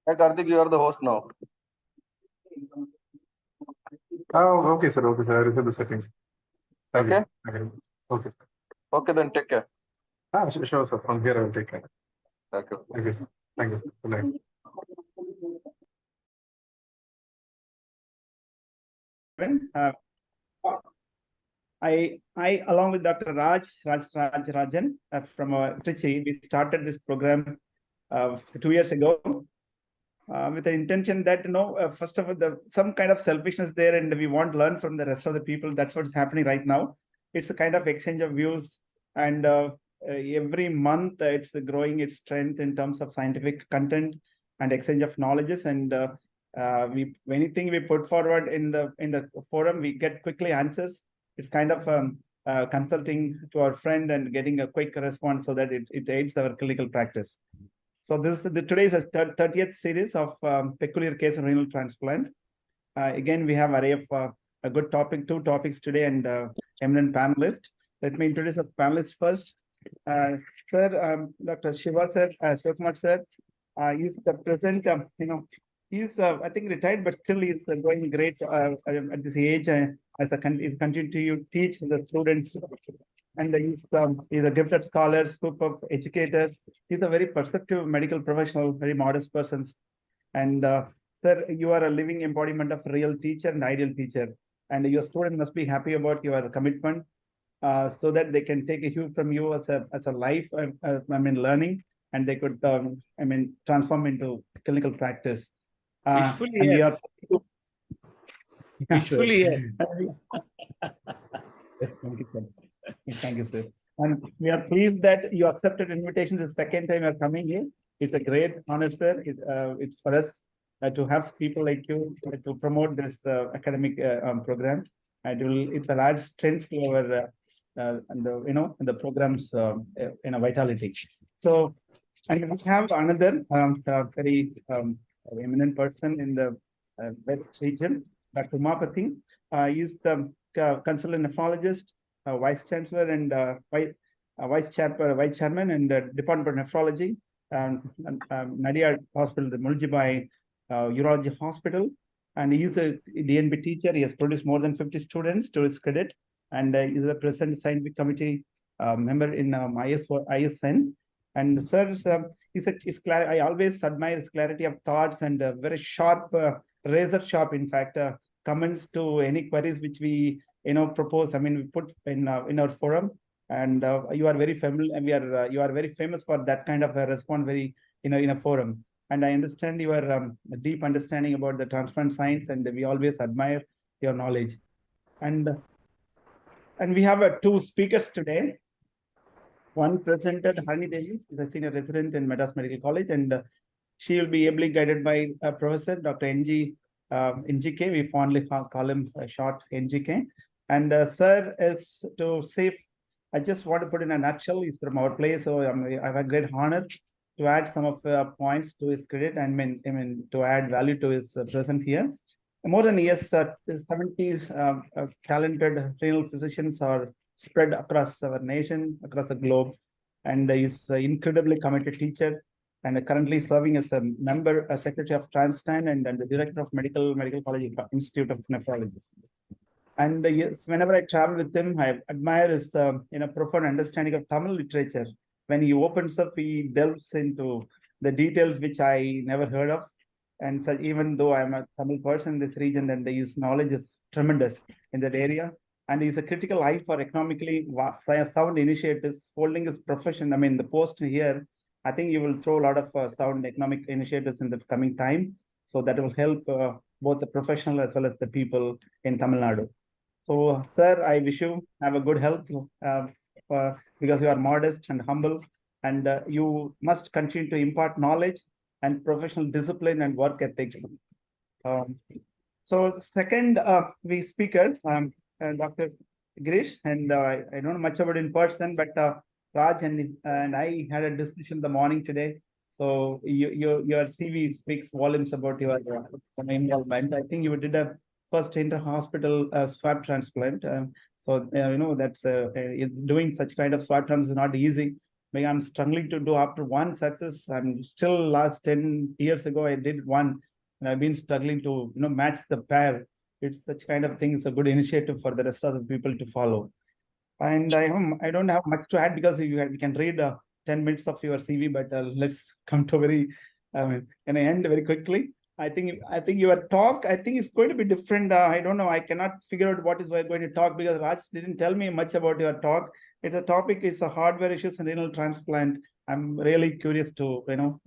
Hey, Karthik, you are the host now. Oh, okay, sir. Okay, sir. I reset the settings. Thank Okay? you. Okay, sir. Okay, then take care. Sure, sir. From here, I will take care. Thank you. Thank you, sir. Thank you, sir. Good night. I, along with Dr. Rajan from Trichy, we started this program 2 years ago with the intention that, first of all, some kind of selfishness there, and we want to learn from the rest of the people. That's what's happening right now. It's a kind of exchange of views, and every month it's growing its strength in terms of scientific content and exchange of knowledges. And anything we put forward in the forum, we get quickly answers. It's kind of consulting to our friend and getting a quick response so that it aids our clinical practice. So this is today's 30th series of peculiar case of renal transplant. Again, we have array of a good topic, 2 topics today, and eminent panelist. Let me introduce the panelists first. Sir, Dr. Shiva sir, Shivakumar sir, he's the present, he's I think retired, but still he's going great at this age. He's continuing to teach the students, and he's a gifted scholar, scoop of educator. He's a very perceptive medical professional, very modest person. And sir, you are a living embodiment of real teacher and ideal teacher, and your student must be happy about your commitment, so that they can take a cue from you as a life, learning, and they could, transform into clinical practice. Wishfully, yes. Wishfully, yes. Yes, thank you, sir. Thank you, sir. And we are pleased that you accepted invitation the second time you're coming here. It's a great honor, sir. It's for us to have people like you to promote this academic program. And it will add strength to our the programs vitality. So, and we have another very eminent person in the West region, Dr. Umapati. He is the consultant nephrologist, vice chancellor, and vice chairman, and department of nephrology, Nadia Hospital, the Muljibai Urology Hospital. And he is a DNB teacher. He has produced more than 50 students to his credit, and is a president scientific committee member in ISN. And sir, I always admire his clarity of thoughts and very sharp, razor sharp, in fact, comments to any queries which we propose. We put in our forum, and you are very familiar, and you are very famous for that kind of a response, very in a forum. And I understand your deep understanding about the transplant science, and we always admire your knowledge. And we have 2 speakers today. One presented, Harini Devi, is a senior resident in Madras Medical College, and she will be ably guided by Professor Dr. NGK. We fondly call him short NGK. And sir is to say, I just want to put in a nutshell, he's from our place, so I have a great honor to add some of points to his credit, and to add value to his presence here. More than 70 talented renal physicians are spread across our nation, across the globe, and he's an incredibly committed teacher, and currently serving as a member, a secretary of Transplant, and the director of Medical College Institute of Nephrology. And yes, whenever I travel with him, I admire his profound understanding of Tamil literature. When he opens up, he delves into the details which I never heard of. And so even though I'm a Tamil person in this region, and his knowledge is tremendous in that area, and he's a critical eye for economically sound initiatives, holding his profession. The post here, I think you will throw a lot of sound economic initiatives in the coming time. So that will help both the professional as well as the people in Tamil Nadu. So, sir, I wish you have a good health because you are modest and humble, and you must continue to impart knowledge and professional discipline and work ethics. So second, we speaker, Dr. Girish, and I don't know much about in person, but Raj and I had a discussion in the morning today. So your CV speaks volumes about your involvement. I think you did a first inter-hospital swab transplant. That's doing such kind of swab transplant is not easy. I'm struggling to do after one success. I'm still last 10 years ago, I did one. And I've been struggling to match the pair. It's such kind of thing is a good initiative for the rest of the people to follow. And I don't have much to add because we can read 10 minutes of your CV, but let's come to can I end very quickly? I think your talk, I think it's going to be different. I don't know. I cannot figure out what is we're going to talk because Raj didn't tell me much about your talk. It's a topic is a hardware issues and renal transplant. I'm really curious to know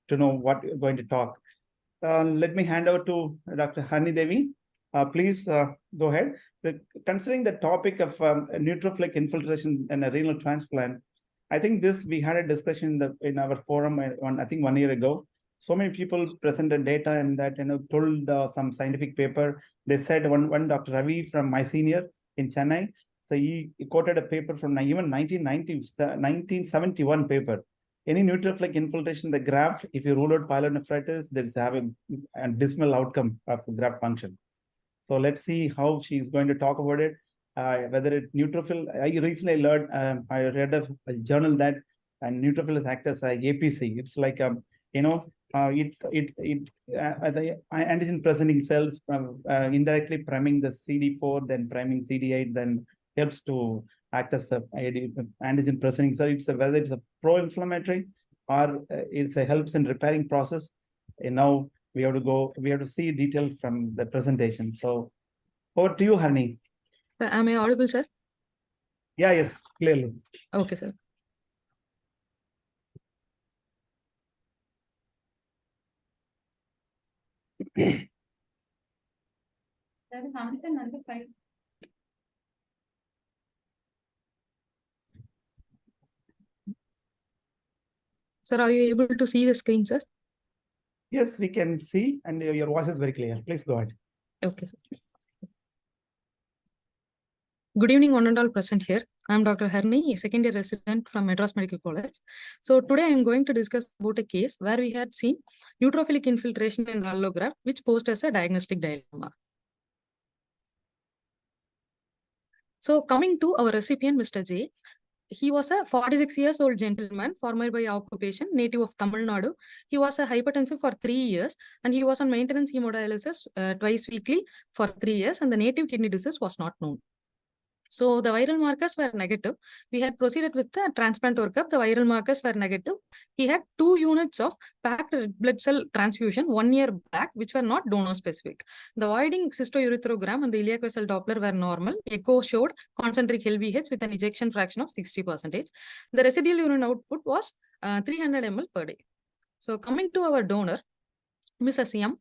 what you're going to talk. Let me hand over to Dr. Hani Devi. Please go ahead. Considering the topic of neutrophilic infiltration and a renal transplant, I think we had a discussion in our forum I think 1 year ago. So many people presented data and that told some scientific paper. They said one Dr. Ravi from my senior in Chennai. So he quoted a paper from even 1971 paper. Any neutrophilic infiltration, the graft, if you rule out pyelonephritis, there is having a dismal outcome of graft function. So let's see how she's going to talk about it. Whether it neutrophil, I recently learned, I read a journal that and neutrophils act as a APC. It's like the antigen presenting cells indirectly priming the CD4, then priming CD8, then helps to act as a antigen presenting cell. Whether it's a pro-inflammatory or it's a helps in repairing process. And now we have to see detail from the presentation. So over to you, Hani. Am I audible, sir? Yeah, yes, clearly. Okay, sir. Sir, are you able to see the screen, sir? Yes, we can see, and your voice is very clear. Please go ahead. Okay, sir. Good evening, one and all present here. I am Dr. Harni, a second year resident from Madras Medical College. So today I am going to discuss about a case where we had seen neutrophilic infiltration in the allograft, which posed as a diagnostic dilemma. So coming to our recipient, Mr. J, he was a 46 years old gentleman, farmer by occupation, native of Tamil Nadu. He was a hypertensive for 3 years and he was on maintenance hemodialysis twice weekly for 3 years, and the native kidney disease was not known. So the viral markers were negative. We had proceeded with the transplant workup. The viral markers were negative. He had 2 units of packed blood cell transfusion 1 year back, which were not donor specific. The voiding cystourethrogram and the iliac vessel Doppler were normal. Echo showed concentric LVH with an ejection fraction of 60%. The residual urine output was 300 ml per day. So coming to our donor, Mrs. M,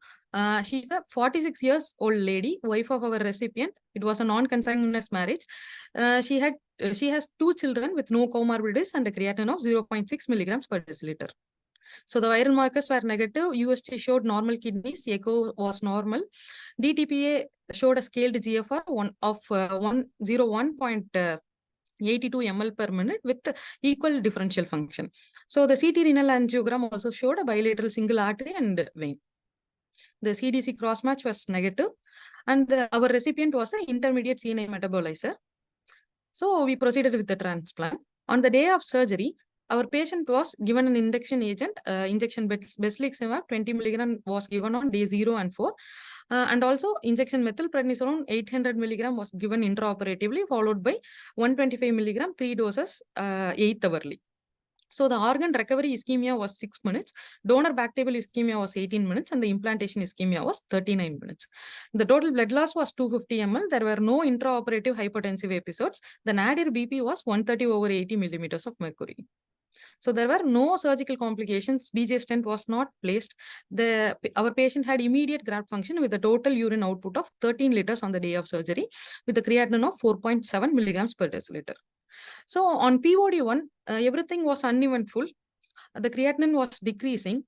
she's a 46 years old lady, wife of our recipient. It was a non-consanguineous marriage. She has 2 children with no comorbidities and a creatinine of 0.6 milligrams per deciliter. So the viral markers were negative. USG showed normal kidneys. Echo was normal. DTPA showed a scaled GFR of 101.82 ml per minute with equal differential function. So the CT renal angiogram also showed a bilateral single artery and vein. The CDC cross-match was negative, and our recipient was an intermediate CNA metabolizer. So we proceeded with the transplant. On the day of surgery, our patient was given an induction agent, injection besiliximab 20 milligram was given on day 0 and 4. And also injection methylprednisolone 800 milligram was given intraoperatively, followed by 125 milligram 3 doses 8th hourly. So the organ recovery ischemia was 6 minutes, donor back table ischemia was 18 minutes, and the implantation ischemia was 39 minutes. The total blood loss was 250 ml. There were no intraoperative hypertensive episodes. The nadir BP was 130/80 millimeters of mercury. So there were no surgical complications. DJ stent was not placed. Our patient had immediate graft function with a total urine output of 13 liters on the day of surgery with a creatinine of 4.7 milligrams per deciliter. So on POD1, everything was uneventful. The creatinine was decreasing.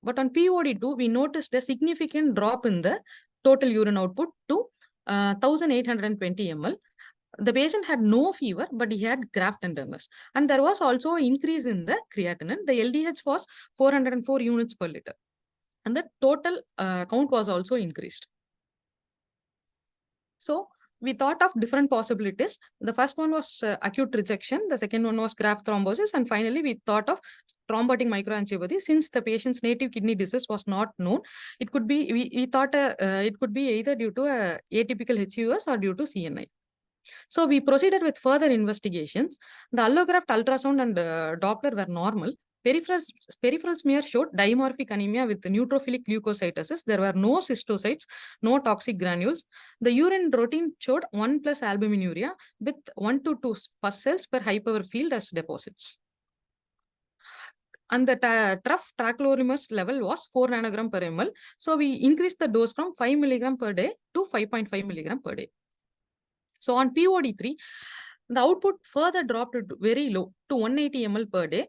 But on POD2, we noticed a significant drop in the total urine output to 1820 ml. The patient had no fever, but he had graft tenderness. And there was also an increase in the creatinine. The LDH was 404 units per liter. And the total count was also increased. So we thought of different possibilities. The first one was acute rejection. The second one was graft thrombosis. And finally, we thought of thrombotic microangiopathy. Since the patient's native kidney disease was not known, it could be, we thought it could be either due to a atypical HUS or due to CNI. So we proceeded with further investigations. The allograft ultrasound and Doppler were normal. Peripheral smear showed dimorphic anemia with neutrophilic leukocytosis. There were no cystocytes, no toxic granules. The urine routine showed 1+ albuminuria with 1 to 2 pus cells per high power field as deposits. And the trough trachlorimus level was 4 nanogram per ml. So we increased the dose from 5 milligram per day to 5.5 milligram per day. So on POD3, the output further dropped very low to 180 ml per day.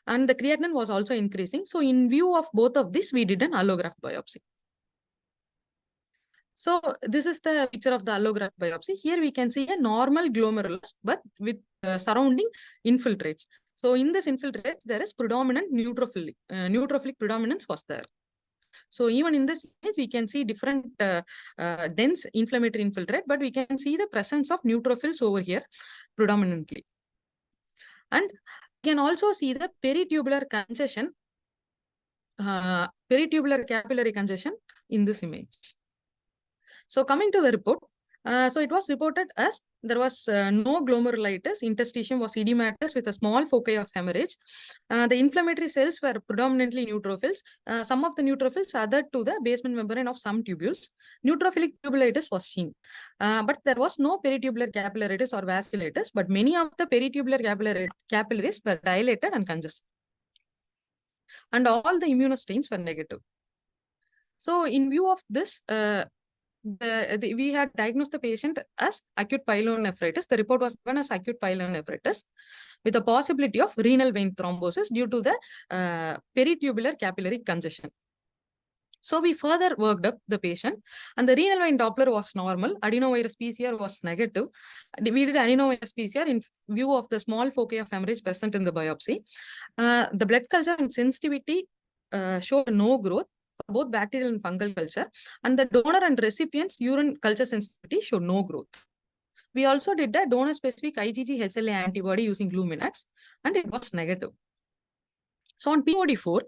And the creatinine was also increasing. So in view of both of this, we did an allograft biopsy. So this is the picture of the allograft biopsy. Here we can see a normal glomerulus, but with surrounding infiltrates. So in this infiltrates, there is predominant neutrophilic. Neutrophilic predominance was there. So even in this image, we can see different dense inflammatory infiltrate, but we can see the presence of neutrophils over here predominantly. And we can also see the peritubular congestion, peritubular capillary congestion in this image. So coming to the report, so it was reported as there was no glomerulitis, interstitium was edematous with a small foci of hemorrhage. The inflammatory cells were predominantly neutrophils. Some of the neutrophils adhered to the basement membrane of some tubules. Neutrophilic tubulitis was seen, but there was no peritubular capillaritis or vasculitis, but many of the peritubular capillaries were dilated and congested. And all the immunostains were negative. So in view of this, we had diagnosed the patient as acute pyelonephritis. The report was given as acute pyelonephritis with a possibility of renal vein thrombosis due to the peritubular capillary congestion. So we further worked up the patient, and the renal vein Doppler was normal. Adenovirus PCR was negative. We did adenovirus PCR in view of the small foci of hemorrhage present in the biopsy. The blood culture and sensitivity showed no growth, both bacterial and fungal culture, and the donor and recipient's urine culture sensitivity showed no growth. We also did a donor-specific IgG HLA antibody using Luminex, and it was negative. So on POD4,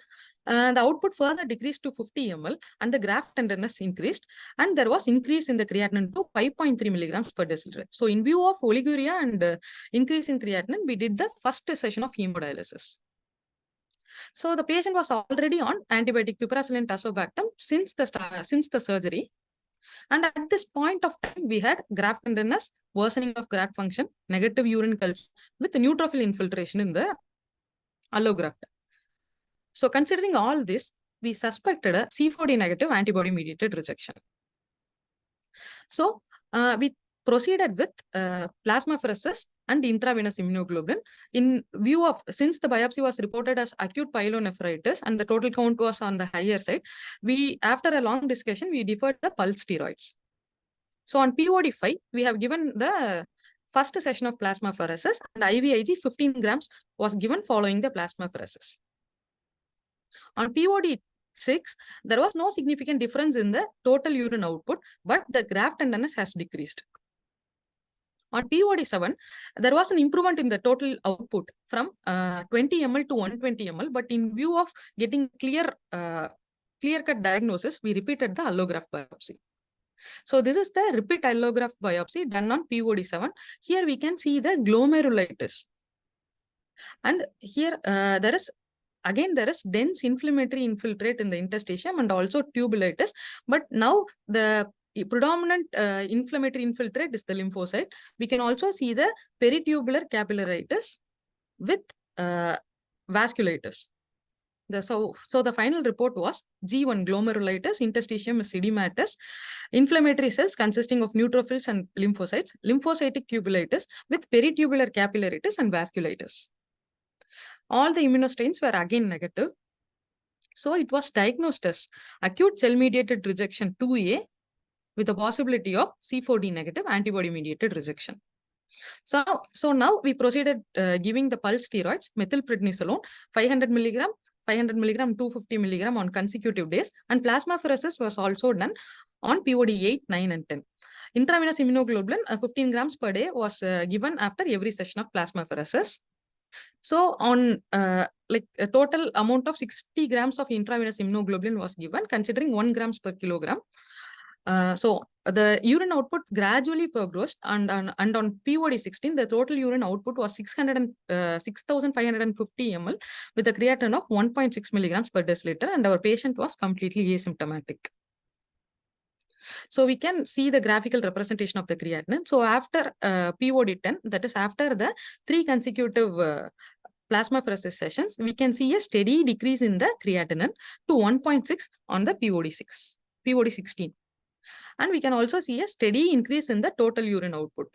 the output further decreased to 50 ml, and the graft tenderness increased, and there was increase in the creatinine to 5.3 milligrams per deciliter. So in view of oliguria and increase in creatinine, we did the first session of hemodialysis. So the patient was already on antibiotic piperacillin tazobactam since the surgery. And at this point of time, we had graft tenderness, worsening of graft function, negative urine culture with neutrophil infiltration in the allograft. So considering all this, we suspected a C4D negative antibody mediated rejection. So we proceeded with plasmapheresis and intravenous immunoglobulin in view of, since the biopsy was reported as acute pyelonephritis and the total count was on the higher side, we, after a long discussion, we deferred the pulse steroids. So on POD5, we have given the first session of plasmapheresis, and IVIG 15 grams was given following the plasmapheresis. On POD6, there was no significant difference in the total urine output, but the graft tenderness has decreased. On POD7, there was an improvement in the total output from 20 ml to 120 ml, but in view of getting clear-cut diagnosis, we repeated the allograft biopsy. So this is the repeat allograft biopsy done on POD7. Here we can see the glomerulitis. And here there is dense inflammatory infiltrate in the interstitium and also tubulitis. But now the predominant inflammatory infiltrate is the lymphocyte. We can also see the peritubular capillaritis with vasculitis. So the final report was G1 glomerulitis, interstitium is edematous, inflammatory cells consisting of neutrophils and lymphocytes, lymphocytic tubulitis with peritubular capillaritis and vasculitis. All the immunostains were again negative. So it was diagnosed as acute cell-mediated rejection 2A with the possibility of C4d negative antibody mediated rejection. So now we proceeded giving the pulse steroids, methylprednisolone, 500 milligram, 500 milligram, 250 milligram on consecutive days, and plasmapheresis was also done on POD 8, 9, and 10. Intravenous immunoglobulin, 15 grams per day was given after every session of plasmapheresis. So on like a total amount of 60 grams of intravenous immunoglobulin was given, considering 1 grams per kilogram. So the urine output gradually progressed, and on POD 16, the total urine output was 6,550 ml with a creatinine of 1.6 milligrams per deciliter, and our patient was completely asymptomatic. So we can see the graphical representation of the creatinine. So after POD 10, that is after the 3 consecutive plasmapheresis sessions, we can see a steady decrease in the creatinine to 1.6 on the POD 16. And we can also see a steady increase in the total urine output.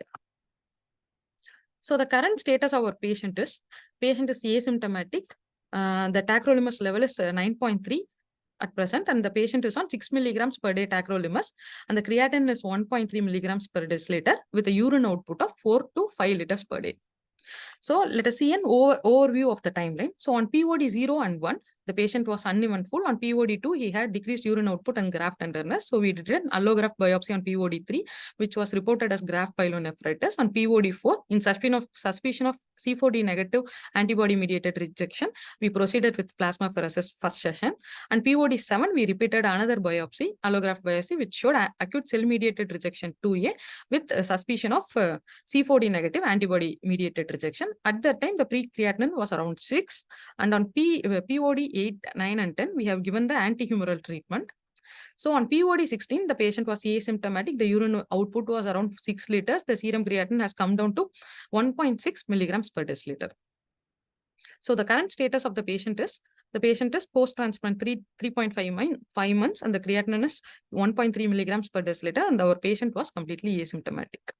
So the current status of our patient is asymptomatic. The tacrolimus level is 9.3 at present, and the patient is on 6 milligrams per day tacrolimus, and the creatinine is 1.3 milligrams per deciliter with a urine output of 4 to 5 liters per day. So let us see an overview of the timeline. So on POD 0 and 1, the patient was uneventful. On POD 2, he had decreased urine output and graft tenderness. So we did an allograft biopsy on POD 3, which was reported as graft pyelonephritis. On POD 4, in suspicion of C4d negative antibody-mediated rejection, we proceeded with plasmapheresis first session. And POD 7, we repeated another biopsy, allograft biopsy, which showed acute cell-mediated rejection 2A with suspicion of C4d negative antibody-mediated rejection. At that time, the pre-creatinine was around 6, and on POD 8, 9, and 10, we have given the antihumoral treatment. So on POD 16, the patient was asymptomatic. The urine output was around 6 liters. The serum creatinine has come down to 1.6 milligrams per deciliter. So the current status of the patient is post-transplant 3.5 months, and the creatinine is 1.3 milligrams per deciliter, and our patient was completely asymptomatic.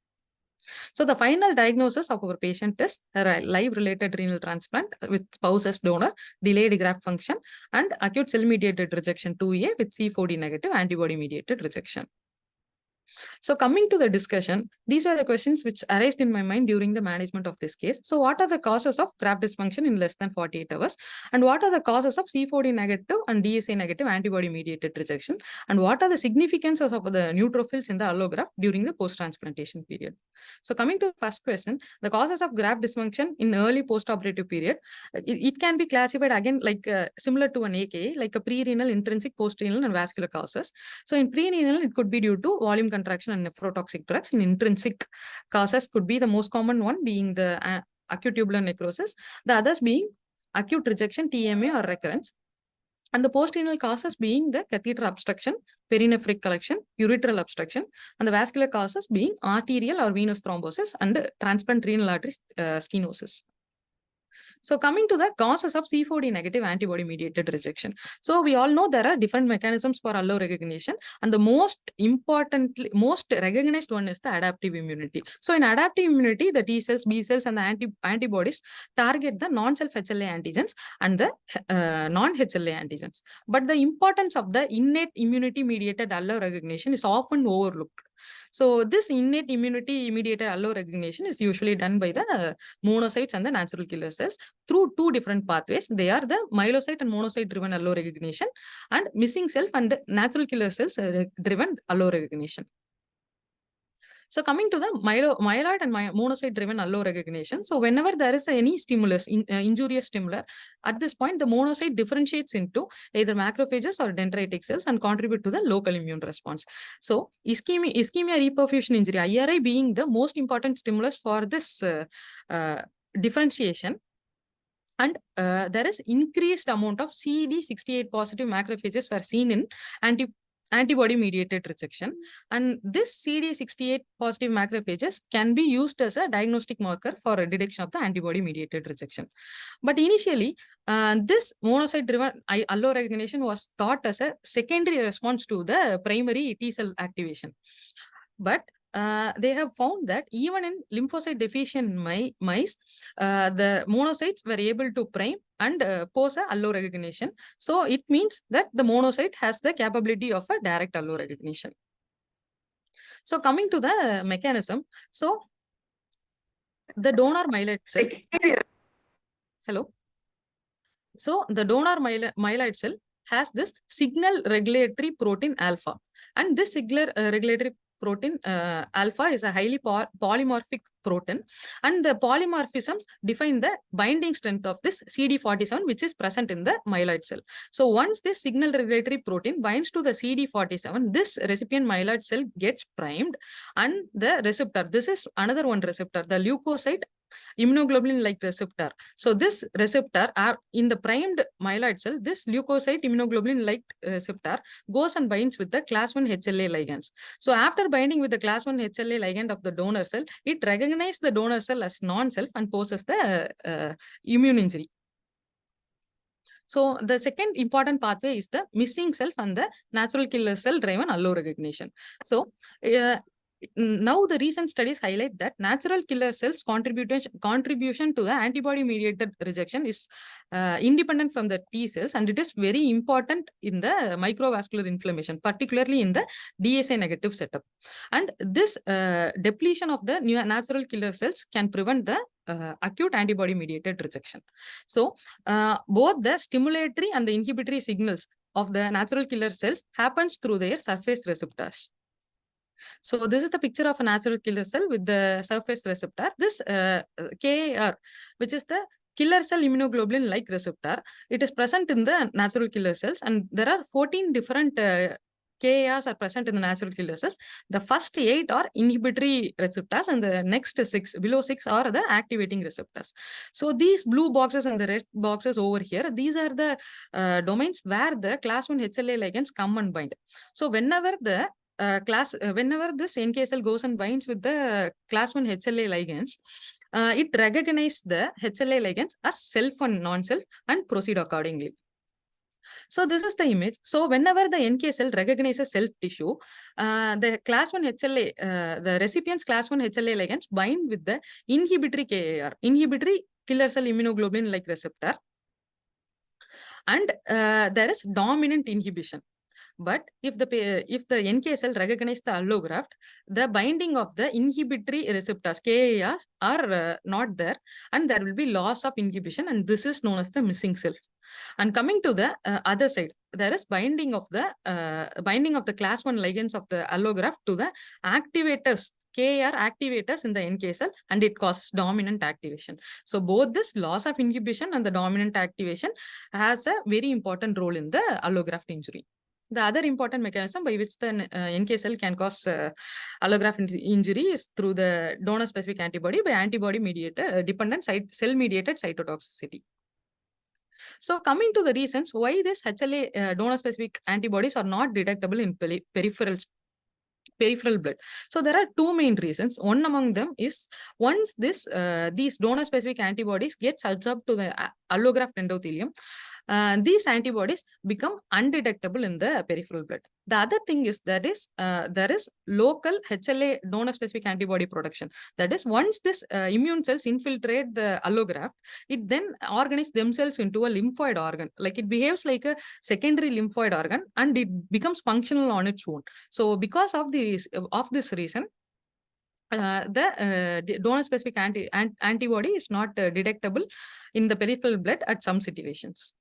So the final diagnosis of our patient is a live-related renal transplant with spouse as donor, delayed graft function, and acute cell-mediated rejection 2A with C4d negative antibody-mediated rejection. So coming to the discussion, these were the questions which arose in my mind during the management of this case. So what are the causes of graft dysfunction in less than 48 hours? And what are the causes of C4d negative and DSA negative antibody-mediated rejection? And what are the significances of the neutrophils in the allograft during the post-transplantation period? So coming to the first question, the causes of graft dysfunction in early post-operative period, it can be classified again like similar to an AKA, like a pre-renal, intrinsic, post-renal, and vascular causes. So in pre-renal, it could be due to volume contraction and nephrotoxic drugs. In intrinsic causes could be the most common one being the acute tubular necrosis, the others being acute rejection, TMA, or recurrence. And the post-renal causes being the catheter obstruction, perinephric collection, ureteral obstruction, and the vascular causes being arterial or venous thrombosis and transplant renal artery stenosis. So coming to the causes of C4d negative antibody-mediated rejection. So we all know there are different mechanisms for allo recognition, and the most recognized one is the adaptive immunity. So in adaptive immunity, the T cells, B cells, and the antibodies target the non-self HLA antigens and the non-HLA antigens. But the importance of the innate immunity-mediated allo recognition is often overlooked. So this innate immunity mediated allo recognition is usually done by the monocytes and the natural killer cells through 2 different pathways. They are the myelocyte and monocyte driven allo recognition, and missing self and natural killer cells driven allo recognition. So coming to the myeloid and monocyte driven allo recognition. So whenever there is any stimulus, injurious stimulus, at this point, the monocyte differentiates into either macrophages or dendritic cells and contribute to the local immune response. So ischemia reperfusion injury, IRI being the most important stimulus for this differentiation. And there is increased amount of CD68 positive macrophages were seen in antibody-mediated rejection. And this CD68 positive macrophages can be used as a diagnostic marker for a detection of the antibody-mediated rejection. But initially, this monocyte-driven allo recognition was thought as a secondary response to the primary T cell activation. But they have found that even in lymphocyte deficient mice, the monocytes were able to prime and pose a allo recognition. So it means that the monocyte has the capability of a direct allo recognition. So coming to the mechanism, so the donor myeloid cell. Hello. So the donor myeloid cell has this signal regulatory protein alpha, and this signal regulatory protein alpha is a highly polymorphic protein, and the polymorphisms define the binding strength of this CD47, which is present in the myeloid cell. So once this signal regulatory protein binds to the CD47, this recipient myeloid cell gets primed, and the receptor, this is another one receptor, the leukocyte immunoglobulin-like receptor. So this receptor in the primed myeloid cell, this leukocyte immunoglobulin-like receptor goes and binds with the class 1 HLA ligands. So after binding with the class 1 HLA ligand of the donor cell, it recognizes the donor cell as non-self and poses the immune injury. So the second important pathway is the missing self and the natural killer cell driven allo recognition. So now the recent studies highlight that natural killer cells contribution to the antibody mediated rejection is independent from the T cells, and it is very important in the microvascular inflammation, particularly in the DSA negative setup. And this depletion of the natural killer cells can prevent the acute antibody mediated rejection. So both the stimulatory and the inhibitory signals of the natural killer cells happens through their surface receptors. So this is the picture of a natural killer cell with the surface receptor. This KAR, which is the killer cell immunoglobulin-like receptor, it is present in the natural killer cells, and there are 14 different KARs are present in the natural killer cells. The first 8 are inhibitory receptors, and the next 6, below 6, are the activating receptors. So these blue boxes and the red boxes over here, these are the domains where the class 1 HLA ligands come and bind. So whenever the whenever this NK cell goes and binds with the class 1 HLA ligands, it recognizes the HLA ligands as self and non-self and proceed accordingly. So this is the image. So whenever the NK cell recognizes self tissue, the class 1 HLA, the recipient's class 1 HLA ligands bind with the inhibitory KAR, inhibitory killer cell immunoglobulin-like receptor, and there is dominant inhibition. But if the NK cell recognizes the allograft, the binding of the inhibitory receptors KARs are not there, and there will be loss of inhibition, and this is known as the missing self. And coming to the other side, there is binding of the class 1 ligands of the allograft to the activators, KAR activators in the NK cell, and it causes dominant activation. So both this loss of inhibition and the dominant activation has a very important role in the allograft injury. The other important mechanism by which the NK cell can cause allograft injury is through the donor-specific antibody by antibody-mediated dependent cell-mediated cytotoxicity. So coming to the reasons why this HLA donor-specific antibodies are not detectable in peripheral blood. So there are two main reasons. One among them is once these donor-specific antibodies gets absorbed to the allograft endothelium, these antibodies become undetectable in the peripheral blood. The other thing is there is local HLA donor-specific antibody production. That is, once this immune cells infiltrate the allograft, it then organizes themselves into a lymphoid organ. Like it behaves like a secondary lymphoid organ, and it becomes functional on its own. So because of this reason, the donor-specific antibody is not detectable in the peripheral blood at some situations.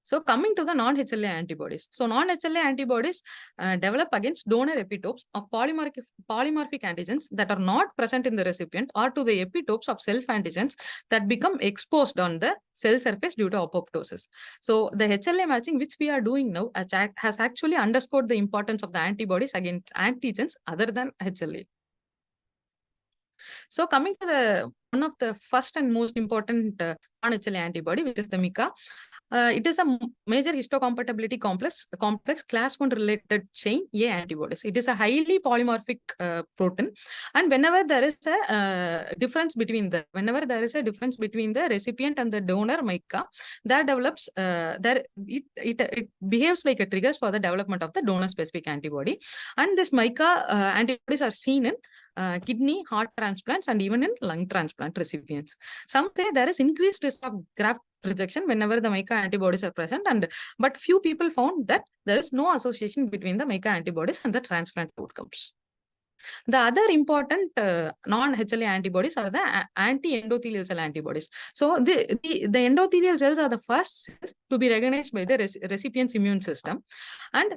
So coming to the non-HLA antibodies. So non-HLA antibodies develop against donor epitopes of polymorphic antigens that are not present in the recipient, or to the epitopes of self-antigens that become exposed on the cell surface due to apoptosis. So the HLA matching which we are doing now has actually underscored the importance of the antibodies against antigens other than HLA. So coming to one of the first and most important non-HLA antibody, which is the MICA. It is a major histocompatibility complex class 1 related chain A antibodies. It is a highly polymorphic protein, and whenever there is a difference between the recipient and the donor MICA, that develops it behaves like a triggers for the development of the donor specific antibody, and this MICA antibodies are seen in kidney, heart transplants, and even in lung transplant recipients. Some say there is increased risk of graft rejection whenever the MICA antibodies are present, but few people found that there is no association between the MICA antibodies and the transplant outcomes. The other important non-HLA antibodies are the anti-endothelial cell antibodies. So the endothelial cells are the first cells to be recognized by the recipient's immune system. And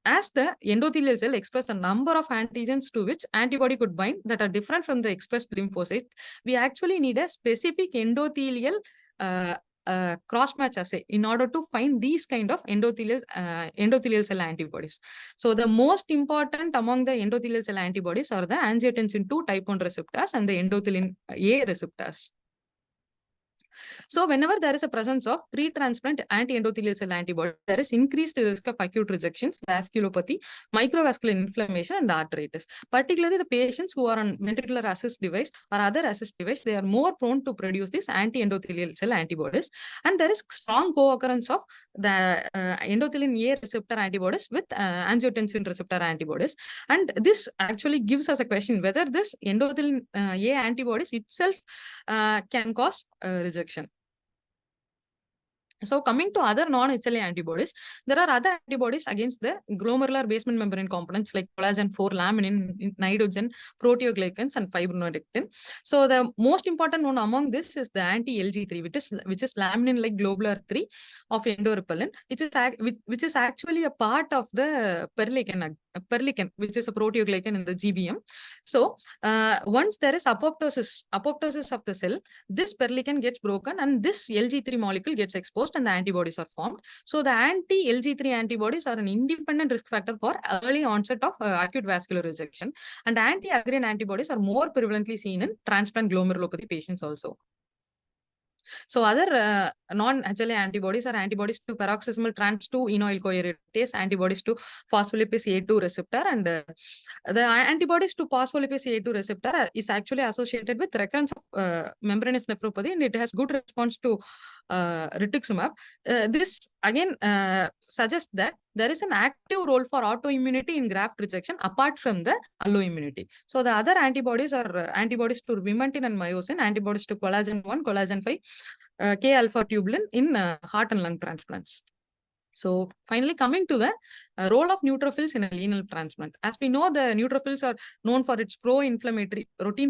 as the endothelial cell express a number of antigens to which antibody could bind that are different from the expressed lymphocytes, we actually need a specific endothelial cross-match assay in order to find these kind of endothelial cell antibodies. So the most important among the endothelial cell antibodies are the angiotensin 2 type 1 receptors and the endothelin A receptors. So whenever there is a presence of pre-transplant anti-endothelial cell antibody, there is increased risk of acute rejections, vasculopathy, microvascular inflammation, and arteritis. Particularly the patients who are on ventricular assist device or other assist device, they are more prone to produce these anti-endothelial cell antibodies. And there is strong co-occurrence of the endothelin A receptor antibodies with angiotensin receptor antibodies. And this actually gives us a question whether this endothelin A antibodies itself can cause rejection. So coming to other non-HLA antibodies, there are other antibodies against the glomerular basement membrane components like collagen 4, laminin, nidogen, proteoglycans, and fibronectin. So the most important one among this is the anti-LG3, which is laminin-like globular 3 of endorepellin, which is actually a part of the perlecan, which is a proteoglycan in the GBM. So once there is apoptosis of the cell, this perlecan gets broken and this LG3 molecule gets exposed and the antibodies are formed. So the anti-LG3 antibodies are an independent risk factor for early onset of acute vascular rejection, and anti-agrin antibodies are more prevalently seen in transplant glomerulopathy patients also. So other non-HLA antibodies are antibodies to peroxisomal trans-2 enoyl coeritase, antibodies to phospholipase A2 receptor, and the antibodies to phospholipase A2 receptor is actually associated with recurrence of membranous nephropathy, and it has good response to rituximab. This again suggests that there is an active role for autoimmunity in graft rejection apart from the alloimmunity. So the other antibodies are antibodies to vimentin and myosin, antibodies to collagen 1, collagen 5, K-alpha tubulin in heart and lung transplants. So finally, coming to the role of neutrophils in a renal transplant. As we know, the neutrophils are known for its routine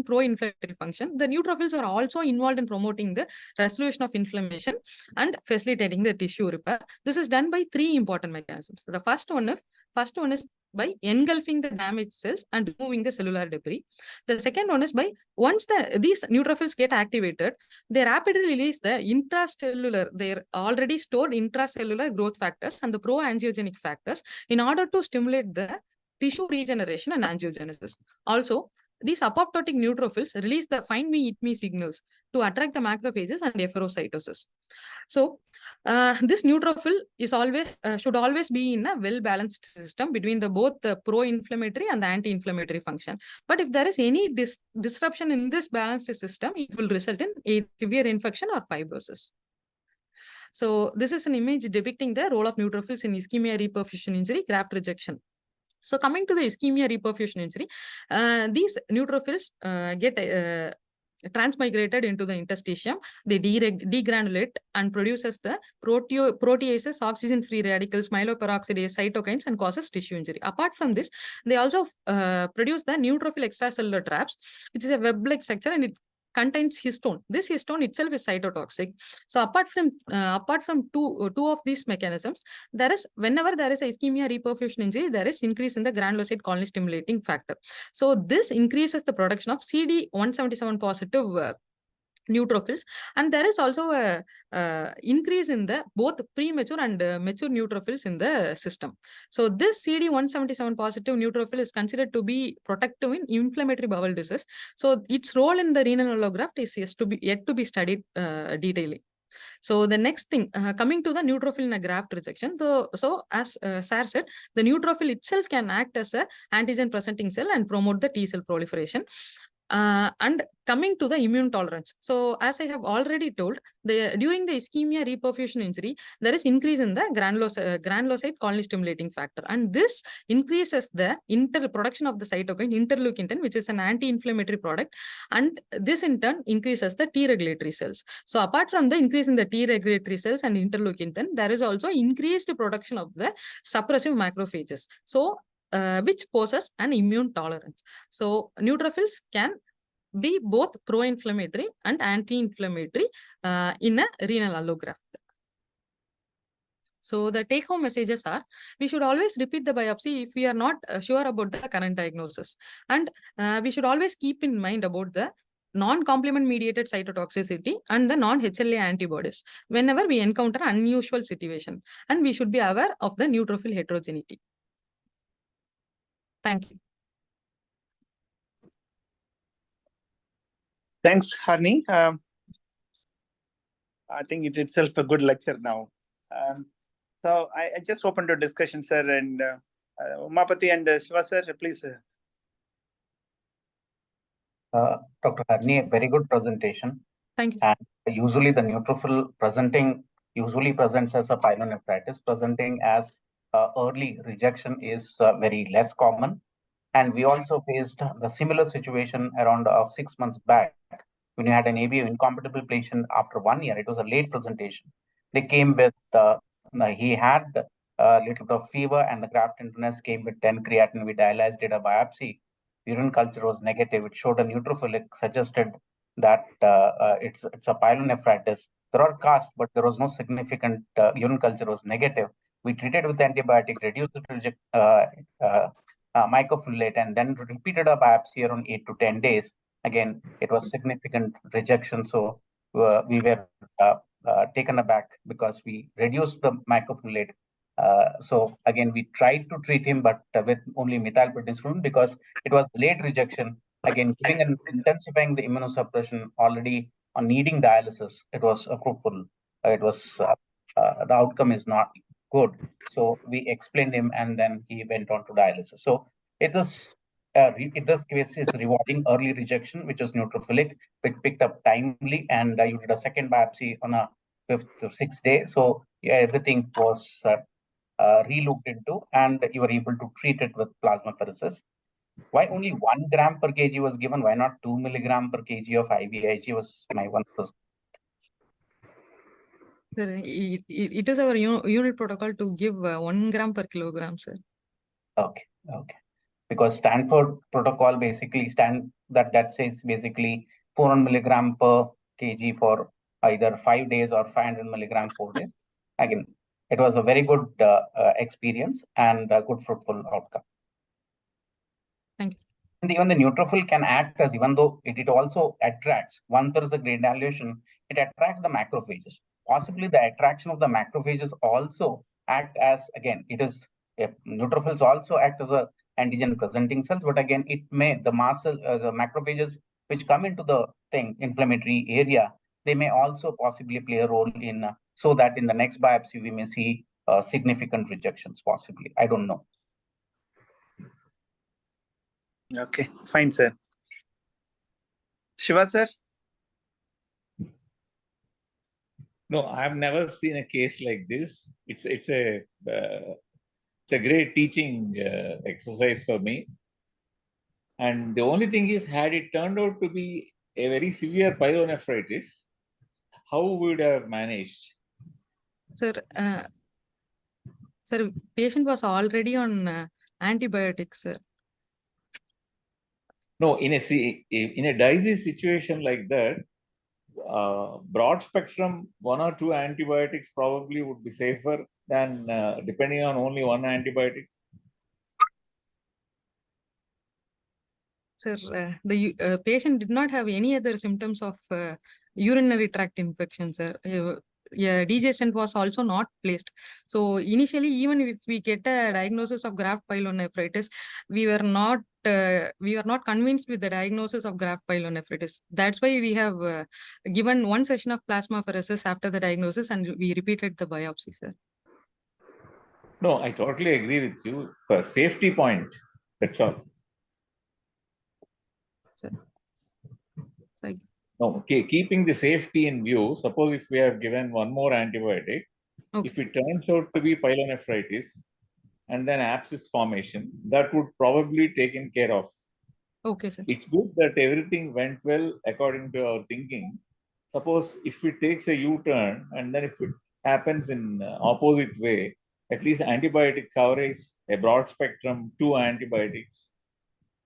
pro-inflammatory function. The neutrophils are also involved in promoting the resolution of inflammation and facilitating the tissue repair. This is done by 3 important mechanisms. The first one is by engulfing the damaged cells and removing the cellular debris. The second one is by once these neutrophils get activated, they rapidly release the their already stored intracellular growth factors and the pro-angiogenic factors in order to stimulate the tissue regeneration and angiogenesis. Also, these apoptotic neutrophils release the find me, eat me signals to attract the macrophages and efferocytosis. So, this neutrophil is should always be in a well-balanced system between both the pro-inflammatory and the anti-inflammatory function. But if there is any disruption in this balanced system, it will result in a severe infection or fibrosis. So, this is an image depicting the role of neutrophils in ischemia reperfusion injury, graft rejection. So coming to the ischemia reperfusion injury, these neutrophils get transmigrated into the interstitium. They degranulate and produces the proteases, oxygen-free radicals, myeloperoxidase, cytokines, and causes tissue injury. Apart from this, they also produce the neutrophil extracellular traps, which is a web-like structure, and it contains histone. This histone itself is cytotoxic. So apart from two of these mechanisms, whenever there is a ischemia reperfusion injury, there is increase in the granulocyte colony stimulating factor. So this increases the production of CD177 positive neutrophils, and there is also a increase in the both premature and mature neutrophils in the system. So this CD177 positive neutrophil is considered to be protective in inflammatory bowel disease. So its role in the renal allograft is yet to be studied detailedly. So the next thing, coming to the neutrophil in a graft rejection. So as Sir said, the neutrophil itself can act as a antigen presenting cell and promote the T cell proliferation. And coming to the immune tolerance. So as I have already told, during the ischemia reperfusion injury, there is increase in the granulocyte colony stimulating factor. And this increases the production of the cytokine interleukin 10, which is an anti-inflammatory product. And this in turn increases the T regulatory cells. So apart from the increase in the T regulatory cells and interleukin 10, there is also increased production of the suppressive macrophages. So which poses an immune tolerance. So neutrophils can be both pro-inflammatory and anti-inflammatory in a renal allograft. So the take-home messages are, we should always repeat the biopsy if we are not sure about the current diagnosis. And we should always keep in mind about the non-complement mediated cytotoxicity and the non-HLA antibodies whenever we encounter unusual situation. And we should be aware of the neutrophil heterogeneity. Thank you. Thanks, Harni. I think it itself a good lecture now. So I just opened a discussion, sir, and Umapati and Shiva, sir, please. Dr. Harni, very good presentation. Thank you. And usually the neutrophil usually presents as a pyelonephritis. Presenting as early rejection is very less common. And we also faced the similar situation around 6 months back when you had an ABO incompatible patient after 1 year. It was a late presentation. They came with, he had a little bit of fever and the graft tenderness came with 10 creatinine. We dialyzed, did a biopsy. Urine culture was negative. It showed a neutrophilic, suggested that it's a pyelonephritis. There are casts, but there was no significant urine culture was negative. We treated with antibiotic, reduced the microfluidate, and then repeated a biopsy around 8 to 10 days. Again, it was significant rejection. So we were taken aback because we reduced the microfluidate. So again, we tried to treat him, but with only methylprednisolone because it was late rejection. Again, giving and intensifying the immunosuppression already on needing dialysis, it was fruitful. It was the outcome is not good. So we explained him, and then he went on to dialysis. So it is in this case is rewarding early rejection, which is neutrophilic, which picked up timely, and you did a second biopsy on a 5th or 6th day. So yeah, everything was re-looked into, and you were able to treat it with plasmapheresis. Why only 1 gram per kg was given? Why not 2 milligram per kg of IVIG was my one first. Sir, it is our unit protocol to give 1 gram per kilogram, sir. Okay. Because Stanford protocol basically that says basically 400 milligram per kg for either 5 days or 500 milligram 4 days. Again, it was a very good experience and a good fruitful outcome. Thank you. And even the neutrophil can act as, even though it also attracts, once there is a granulation, it attracts the macrophages. Possibly the attraction of the macrophages also act as, again, it is, neutrophils also act as a antigen presenting cells, but again, it may, the macrophages which come into the inflammatory area, they may also possibly play a role in, so that in the next biopsy, we may see significant rejections, possibly. I don't know. Okay, fine, sir. Shiva, sir? No, I've never seen a case like this. It's a great teaching exercise for me. And the only thing is, had it turned out to be a very severe pyelonephritis, how would I have managed? Sir, patient was already on antibiotics, sir. No, in a disease situation like that, broad spectrum 1 or 2 antibiotics probably would be safer than depending on only 1 antibiotic. Sir, the patient did not have any other symptoms of urinary tract infection, sir. DJ stent was also not placed. So initially, even if we get a diagnosis of graft pyelonephritis, we were not convinced with the diagnosis of graft pyelonephritis. That's why we have given 1 session of plasmapheresis after the diagnosis, and we repeated the biopsy, sir. No, I totally agree with you. For safety point, that's all. Sir. No, okay, keeping the safety in view, suppose if we have given 1 more antibiotic, Okay. if it turns out to be pyelonephritis and then abscess formation, that would probably taken care of. Okay, sir. It's good that everything went well according to our thinking. Suppose if it takes a U-turn and then if it happens in opposite way, at least antibiotic coverage, a broad spectrum, 2 antibiotics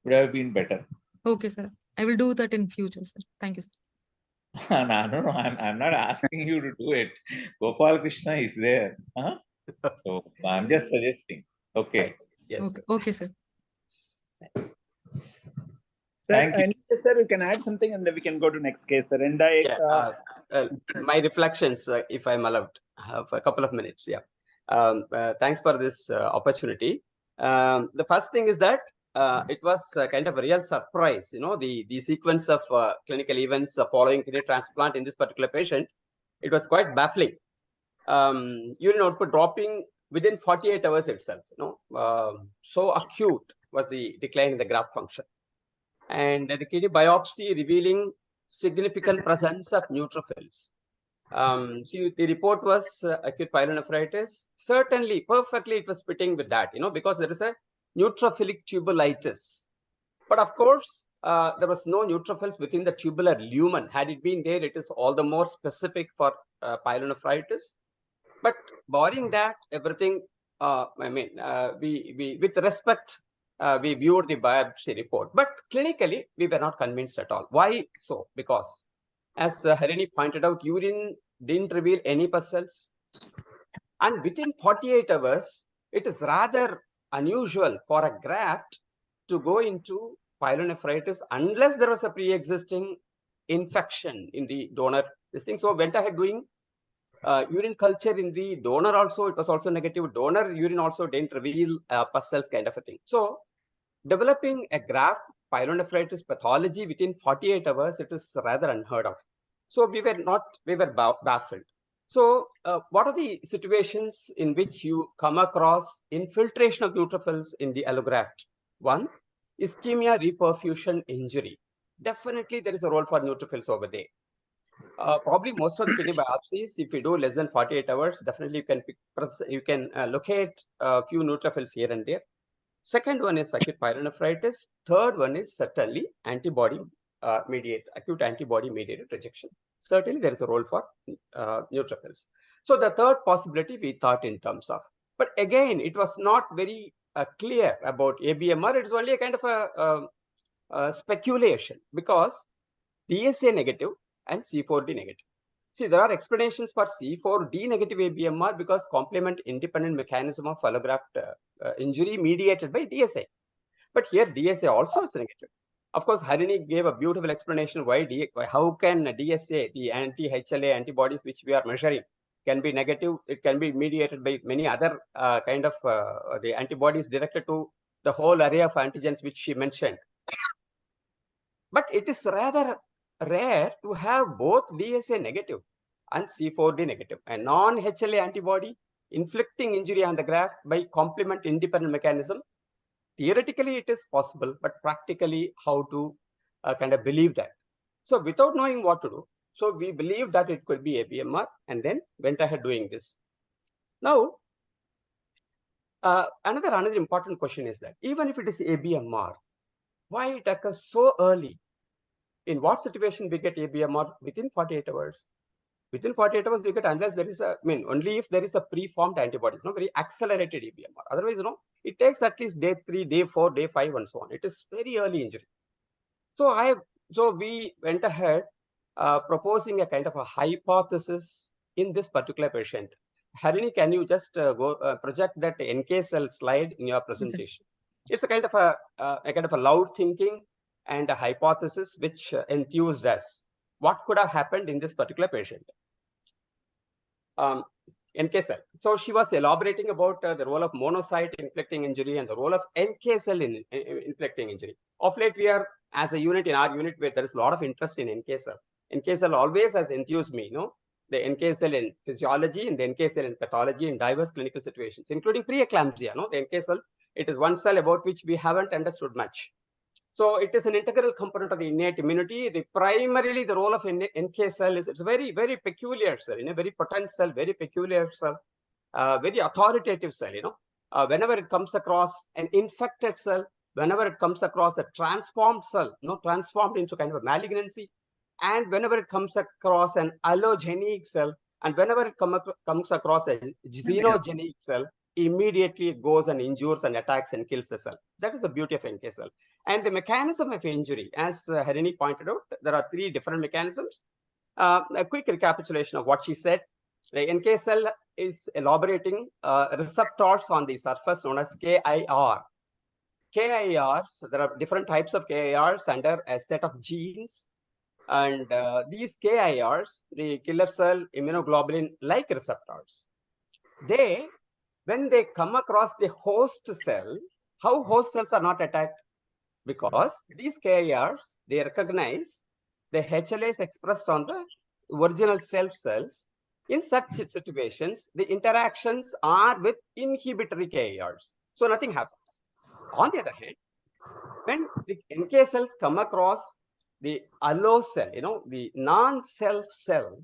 would have been better. Okay, sir. I will do that in future, sir. Thank you, sir. No, I'm not asking you to do it. Gopal Krishna is there. Huh? So I'm just suggesting. Okay. Right. Yes. Okay, okay, sir. Sir, Thank you. and sir, you can add something and then we can go to next case, sir. And My reflections, if I'm allowed, for a couple of minutes. Yeah. Thanks for this opportunity. The first thing is that it was kind of a real surprise, the sequence of clinical events following kidney transplant in this particular patient. It was quite baffling. Urine output dropping within 48 hours itself, so acute was the decline in the graft function. And the kidney biopsy revealing significant presence of neutrophils. See, the report was acute pyelonephritis. Certainly, perfectly, it was fitting with that, because there is a neutrophilic tubulitis. But of course, there was no neutrophils within the tubular lumen. Had it been there, it is all the more specific for pyelonephritis. But barring that, everything, we with respect, we viewed the biopsy report. But clinically, we were not convinced at all. Why so? Because as Harini pointed out, urine didn't reveal any pus cells. And within 48 hours, it is rather unusual for a graft to go into pyelonephritis unless there was a pre-existing infection in the donor. This thing, so went ahead doing urine culture in the donor also. It was also negative. Donor urine also didn't reveal pus cells, kind of a thing. So developing a graft pyelonephritis pathology within 48 hours, it is rather unheard of. So we were baffled. So what are the situations in which you come across infiltration of neutrophils in the allograft? One, ischemia reperfusion injury. Definitely there is a role for neutrophils over there. Probably most of the kidney biopsies, if you do less than 48 hours, definitely you can locate a few neutrophils here and there. Second one is acute pyelonephritis. Third one is certainly acute antibody mediated rejection. Certainly there is a role for neutrophils. So the third possibility we thought in terms of, but again, it was not very clear about ABMR. It's only a kind of a speculation, because DSA negative and C4D negative. See, there are explanations for C4D negative ABMR because complement independent mechanism of allograft injury mediated by DSA. But here DSA also is negative. Of course, Harini gave a beautiful explanation how can DSA, the anti-HLA antibodies which we are measuring, can be negative. It can be mediated by many other the antibodies directed to the whole array of antigens which she mentioned. But it is rather rare to have both DSA negative and C4D negative, a non-HLA antibody inflicting injury on the graft by complement independent mechanism. Theoretically, it is possible, but practically, how to kind of believe that? So without knowing what to do, so we believed that it could be ABMR and then went ahead doing this. Now, another important question is that even if it is ABMR, why it occurs so early? In what situation we get ABMR within 48 hours? Within 48 hours, we get, unless there is only if there is a preformed antibodies, very accelerated ABMR. Otherwise, it takes at least day 3, day 4, day 5, and so on. It is very early injury. So we went ahead proposing a kind of a hypothesis in this particular patient. Harini, can you just project that NK cell slide in your presentation? It's a kind of a loud thinking and a hypothesis which enthused us. What could have happened in this particular patient? NK cell. So she was elaborating about the role of monocyte inflicting injury and the role of NK cell in inflicting injury. Of late, we are, as a unit in our unit, where there is a lot of interest in NK cell. NK cell always has enthused me, the NK cell in physiology and the NK cell in pathology in diverse clinical situations, including pre-eclampsia. The NK cell, it is one cell about which we haven't understood much. So it is an integral component of the innate immunity. Primarily, the role of NK cell is, it's a very, very peculiar cell, very potent cell, very peculiar cell, very authoritative cell, whenever it comes across an infected cell, whenever it comes across a transformed cell, transformed into kind of a malignancy, and whenever it comes across an allogenic cell, and whenever it comes across a xenogenic cell, immediately it goes and injures and attacks and kills the cell. That is the beauty of NK cell. And the mechanism of injury, as Harini pointed out, there are 3 different mechanisms. A quick recapitulation of what she said. The NK cell is elaborating receptors on the surface known as KIR. KIRs, there are different types of KIRs under a set of genes. And these KIRs, the killer cell immunoglobulin-like receptors, when they come across the host cell, how host cells are not attacked? Because these KIRs, they recognize the HLAs expressed on the original self cells. In such situations, the interactions are with inhibitory KIRs. So nothing happens. On the other hand, when the NK cells come across the allo cell, the non-self cell,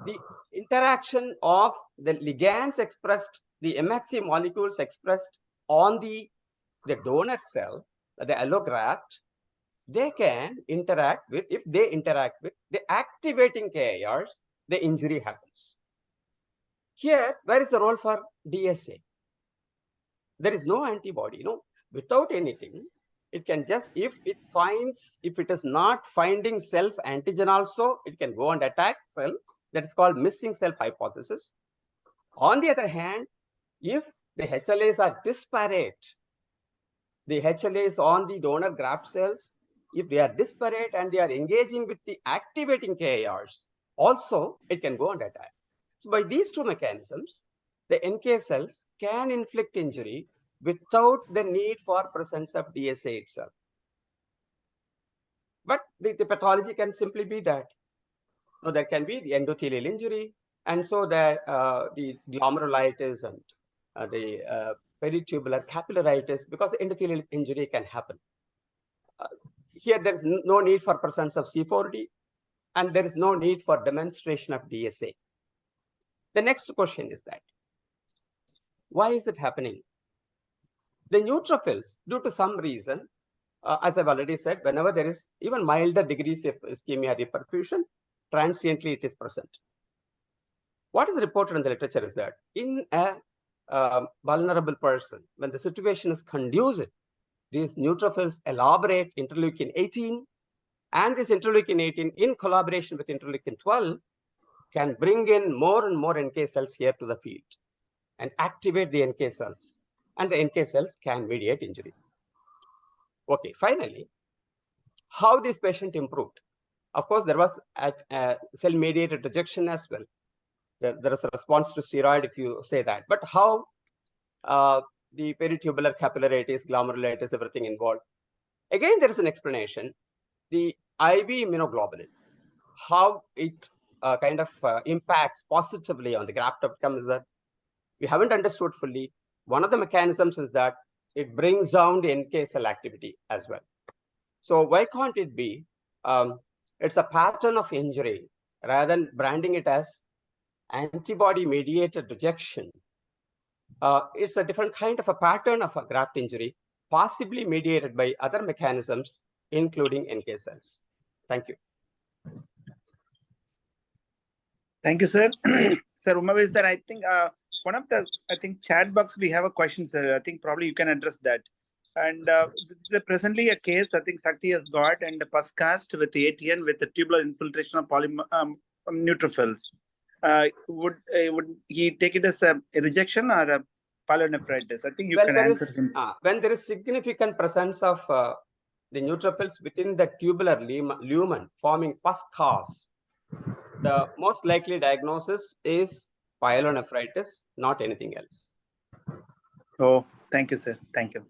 the interaction of the ligands expressed, the MHC molecules expressed on the donor cell, the allograft, they can interact with, if they interact with the activating KIRs, the injury happens. Here, where is the role for DSA? There is no antibody, without anything. It can just, if it is not finding self antigen also, it can go and attack cell. That is called missing self hypothesis. On the other hand, if the HLAs are disparate, the HLAs on the donor graft cells, if they are disparate and they are engaging with the activating KIRs, also it can go and attack. So by these 2 mechanisms, the NK cells can inflict injury without the need for presence of DSA itself. But the pathology can simply be that. So there can be the endothelial injury, and so the glomerulitis and the peritubular capillaritis, because the endothelial injury can happen. Here there is no need for presence of C4D, and there is no need for demonstration of DSA. The next question is that, why is it happening? The neutrophils, due to some reason, as I've already said, whenever there is even milder degrees of ischemia reperfusion, transiently it is present. What is reported in the literature is that in a vulnerable person, when the situation is conducive, these neutrophils elaborate interleukin 18, and this interleukin 18, in collaboration with interleukin 12, can bring in more and more NK cells here to the field and activate the NK cells, and the NK cells can mediate injury. Okay, finally, how this patient improved? Of course, there was cell-mediated rejection as well. There is a response to steroid, if you say that. But how the peritubular capillaritis, glomerulitis, everything involved? Again, there is an explanation. The IV immunoglobulin, how it kind of impacts positively on the graft outcome is that we haven't understood fully. One of the mechanisms is that it brings down the NK cell activity as well. So why can't it be? It's a pattern of injury rather than branding it as antibody-mediated rejection. It's a different kind of a pattern of a graft injury, possibly mediated by other mechanisms, including NK cells. Thank you. Thank you, sir. Sir Umavesh, sir, I think one of the chat box we have a question, sir. I think probably you can address that. And presently a case I think Sakti has got, and pus cast with the ATN with the tubular infiltration of neutrophils. Would he take it as a rejection or a pyelonephritis? I think you can answer him. When there is significant presence of the neutrophils within the tubular lumen forming pus cause, the most likely diagnosis is pyelonephritis, not anything else. Oh, thank you, sir. Thank you.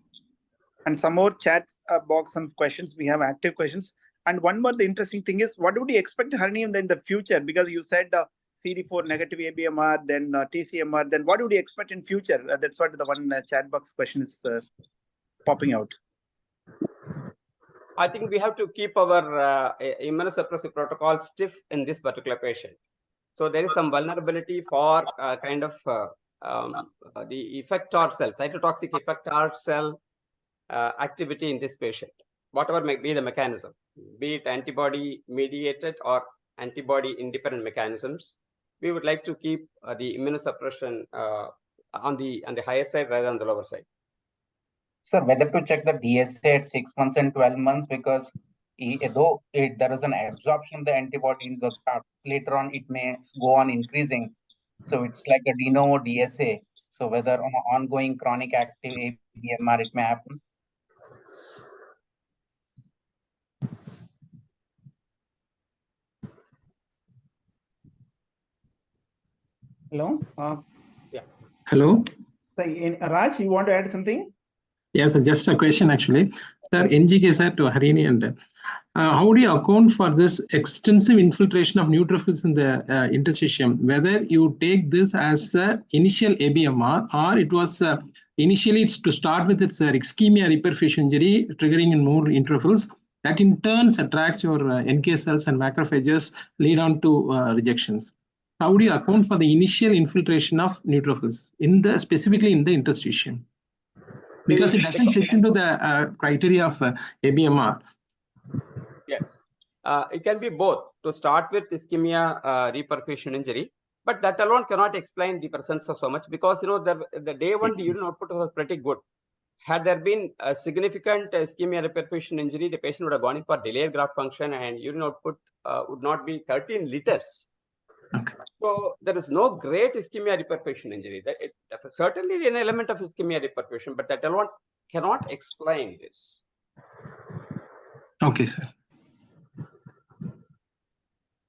And some more chat box, some questions. We have active questions. And one more, the interesting thing is, what would you expect, Harini, in the future? Because you said CD4 negative ABMR, then TCMR, then what would you expect in future? That's what the one chat box question is popping out. I think we have to keep our immunosuppressive protocol stiff in this particular patient. So there is some vulnerability for kind of the effector cell, cytotoxic effector cell activity in this patient, whatever may be the mechanism, be it antibody mediated or antibody independent mechanisms. We would like to keep the immunosuppression on the higher side rather than the lower side? Sir, whether to check the DSA at 6 months and 12 months, because though there is an absorption of the antibody in the graft, later on it may go on increasing. So it's like a de novo DSA. So whether on an ongoing chronic active ABMR it may happen. Hello? Hello. So, Raj, you want to add something? Yes, just a question actually. Sir, NGK sir to Harini, and how do you account for this extensive infiltration of neutrophils in the interstitium? Whether you take this as initial ABMR, or it was initially it's to start with its ischemia reperfusion injury triggering in more neutrophils, that in turn attracts your NK cells and macrophages, lead on to rejections. How do you account for the initial infiltration of neutrophils specifically in the interstitium? Because it doesn't fit into the criteria of ABMR. Yes, it can be both. To start with ischemia reperfusion injury, but that alone cannot explain the presence of so much, because the day one the urine output was pretty good. Had there been a significant ischemia reperfusion injury, the patient would have gone in for delayed graft function and urine output would not be 13 liters. Okay. So there is no great ischemia reperfusion injury. Certainly an element of ischemia reperfusion, but that alone cannot explain this. Okay, sir.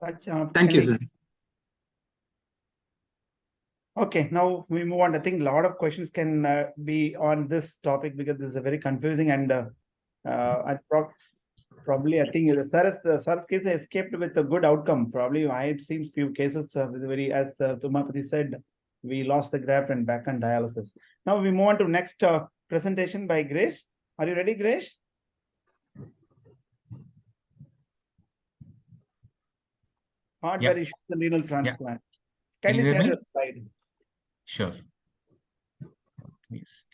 Raj, Thank you, sir. Okay, now we move on. I think a lot of questions can be on this topic, because this is a very confusing, and probably I think the SARS case escaped with a good outcome. Probably it seems few cases with very, as Tumapati said, we lost the graft and back on dialysis. Now we move on to next presentation by Gresh. Are you ready, Gresh? Hardware issues and renal transplant. Can you Kindly hear share me? your slide. Sure. Yes.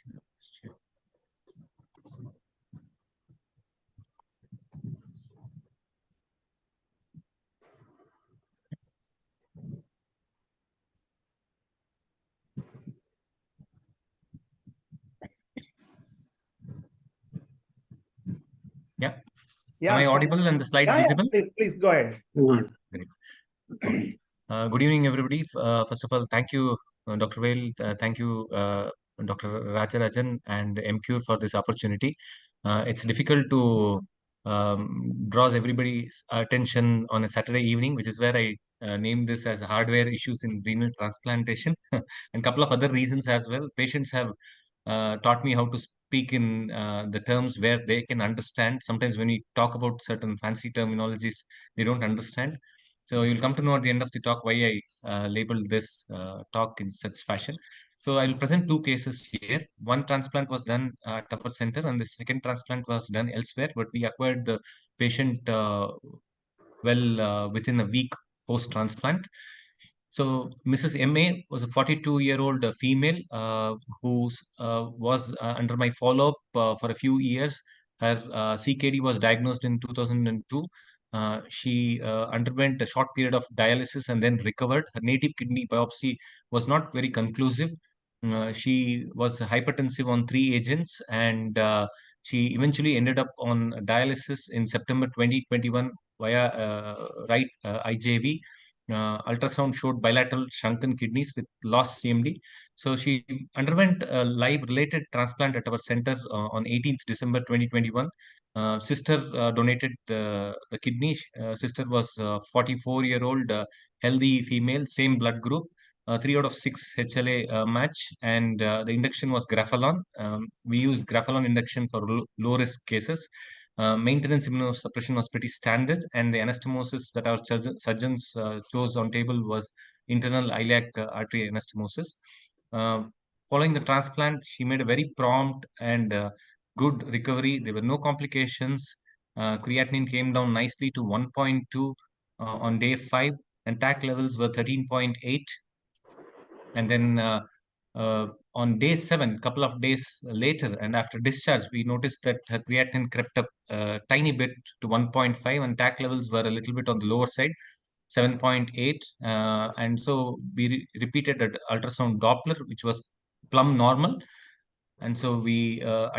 Yeah. Am I audible and the slides visible? Please go ahead. Great. Good evening, everybody. First of all, thank you, Dr. Vel. Thank you, Dr. Rajan and MQ for this opportunity. It's difficult to draws everybody's attention on a Saturday evening, which is where I named this as hardware issues in renal transplantation, and a couple of other reasons as well. Patients have taught me how to speak in the terms where they can understand. Sometimes when we talk about certain fancy terminologies, they don't understand. So you'll come to know at the end of the talk why I labeled this talk in such fashion. So I'll present two cases here. One transplant was done at our center, and the second transplant was done elsewhere, but we acquired the patient within a week post-transplant. So Mrs. M.A. was a 42-year-old female who was under my follow-up for a few years. Her CKD was diagnosed in 2002. She underwent a short period of dialysis and then recovered. Her native kidney biopsy was not very conclusive. She was hypertensive on 3 agents, and she eventually ended up on dialysis in September 2021 via right IJV. Ultrasound showed bilateral shrunken kidneys with lost CMD. So she underwent a live-related transplant at our center on 18th December 2021. Sister donated the kidney. Sister was 44-year-old, healthy female, same blood group. 3 out of 6 HLA match, and the induction was grapholon. We used grapholon induction for low risk cases. Maintenance immunosuppression was pretty standard, and the anastomosis that our surgeons chose on table was internal iliac artery anastomosis. Following the transplant, she made a very prompt and good recovery. There were no complications. Creatinine came down nicely to 1.2 on day 5, and TAC levels were 13.8. And then on day 7, couple of days later, and after discharge, we noticed that her creatinine crept up a tiny bit to 1.5, and TAC levels were a little bit on the lower side, 7.8. And so we repeated an ultrasound Doppler, which was plumb normal. And so we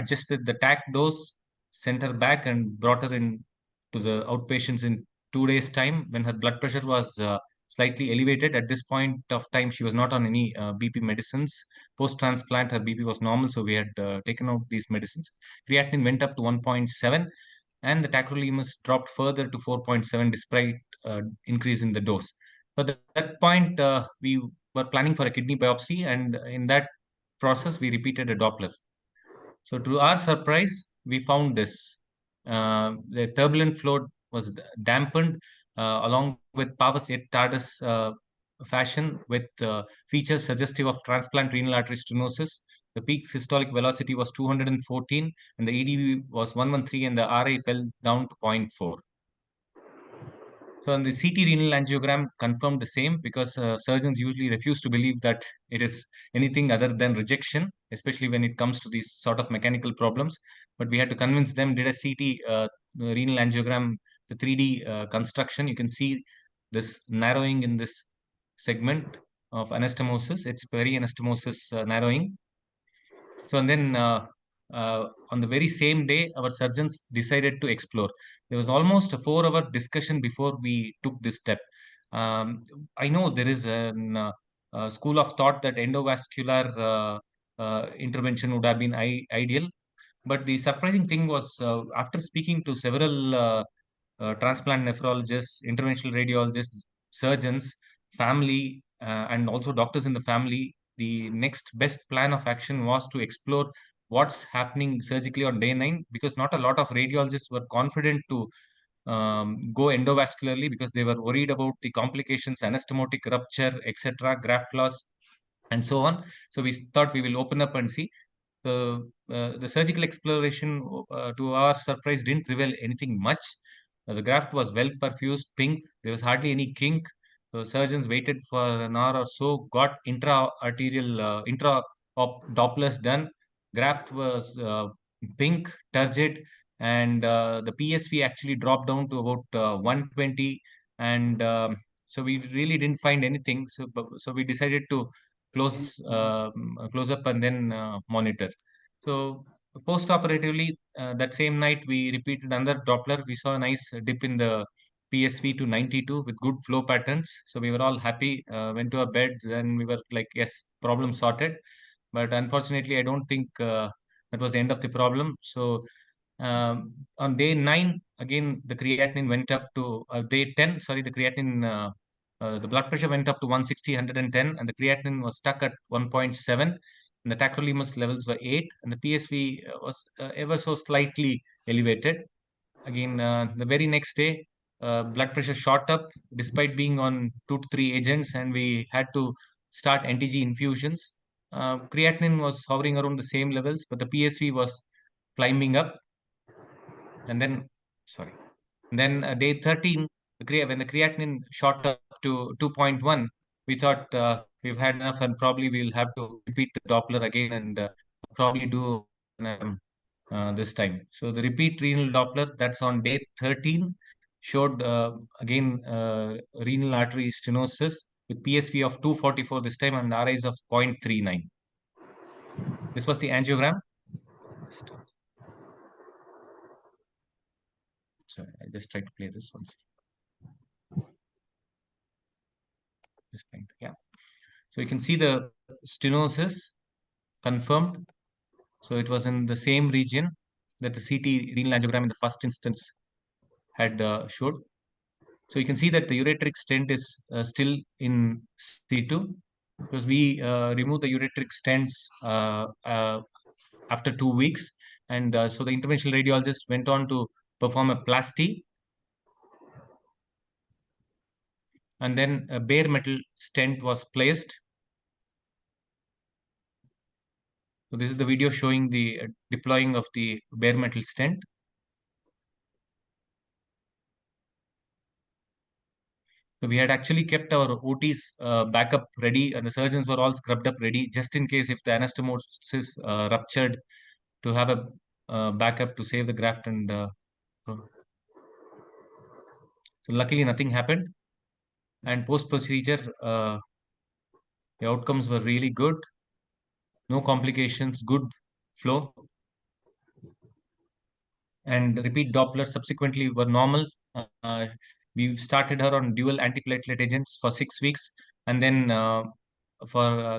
adjusted the TAC dose, sent her back, and brought her in to the outpatients in 2 days' time when her blood pressure was slightly elevated. At this point of time, she was not on any BP medicines. Post-transplant, her BP was normal, so we had taken out these medicines. Creatinine went up to 1.7, and the tacrolimus dropped further to 4.7 despite increase in the dose. So at that point, we were planning for a kidney biopsy, and in that process, we repeated a Doppler. So to our surprise, we found this. The turbulent flow was dampened along with Pavas et tardus fashion with features suggestive of transplant renal artery stenosis. The peak systolic velocity was 214 and the EDV was 113 and the RI fell down to 0.4. So on the CT renal angiogram confirmed the same because surgeons usually refuse to believe that it is anything other than rejection, especially when it comes to these sort of mechanical problems. But we had to convince them, did a CT renal angiogram, the 3D construction. You can see this narrowing in this segment of anastomosis. It's peri-anastomosis narrowing. So and then on the very same day, our surgeons decided to explore. There was almost a 4-hour discussion before we took this step. I know there is a school of thought that endovascular intervention would have been ideal, but the surprising thing was after speaking to several transplant nephrologists, interventional radiologists, surgeons, family, and also doctors in the family, the next best plan of action was to explore what's happening surgically on day 9 because not a lot of radiologists were confident to go endovascularly because they were worried about the complications, anastomotic rupture, etc., graft loss, and so on. So we thought we will open up and see. The surgical exploration, to our surprise, didn't reveal anything much. The graft was well perfused, pink. There was hardly any kink. So surgeons waited for an hour or so, got intra-op Dopplers done. Graft was pink, turgid, and the PSV actually dropped down to about 120. And so we really didn't find anything. So we decided to close up and then monitor. So post-operatively, that same night we repeated another Doppler. We saw a nice dip in the PSV to 92 with good flow patterns. So we were all happy, went to our beds and we were like, yes, problem sorted. But unfortunately, I don't think that was the end of the problem. So on day 9, again, the creatinine went up to day 10, sorry, the creatinine, the blood pressure went up to 160, 110, and the creatinine was stuck at 1.7. And the tacrolimus levels were 8, and the PSV was ever so slightly elevated. Again, the very next day, blood pressure shot up despite being on 2 to 3 agents, and we had to start NTG infusions. Creatinine was hovering around the same levels, but the PSV was climbing up. And then, sorry, and then day 13, when the creatinine shot up to 2.1, we thought we've had enough and probably we'll have to repeat the Doppler again and probably do this time. So the repeat renal Doppler, that's on day 13, showed again renal artery stenosis with PSV of 244 this time and RIs of 0.39. This was the angiogram. Sorry, I just tried to play this one. Just trying to, yeah. So you can see the stenosis confirmed. So it was in the same region that the CT renal angiogram in the first instance had showed. So you can see that the ureteric stent is still in situ because we removed the ureteric stents after 2 weeks. And so the interventional radiologist went on to perform a plasty. And then a bare metal stent was placed. So this is the video showing the deploying of the bare metal stent. So we had actually kept our OTs backup ready and the surgeons were all scrubbed up ready just in case if the anastomosis ruptured to have a backup to save the graft. And so luckily nothing happened. And post-procedure, the outcomes were really good. no complications, good flow. And repeat Doppler subsequently were normal. We started her on dual antiplatelet agents for 6 weeks, and then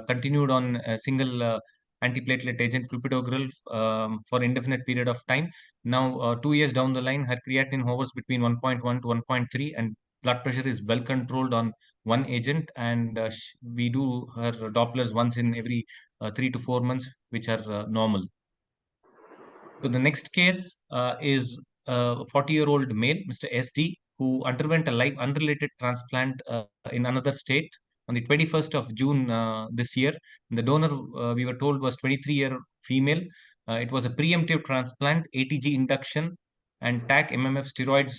continued on a single antiplatelet agent, clopidogrel, for indefinite period of time. Now, 2 years down the line, her creatinine hovers between 1.1 to 1.3, and blood pressure is well controlled on one agent. And we do her Dopplers once in every 3 to 4 months, which are normal. So the next case is a 40-year-old male, Mr. SD, who underwent a live unrelated transplant in another state on the 21st of June this year. The donor, we were told, was 23-year female. It was a preemptive transplant, ATG induction, and TAC MMF steroids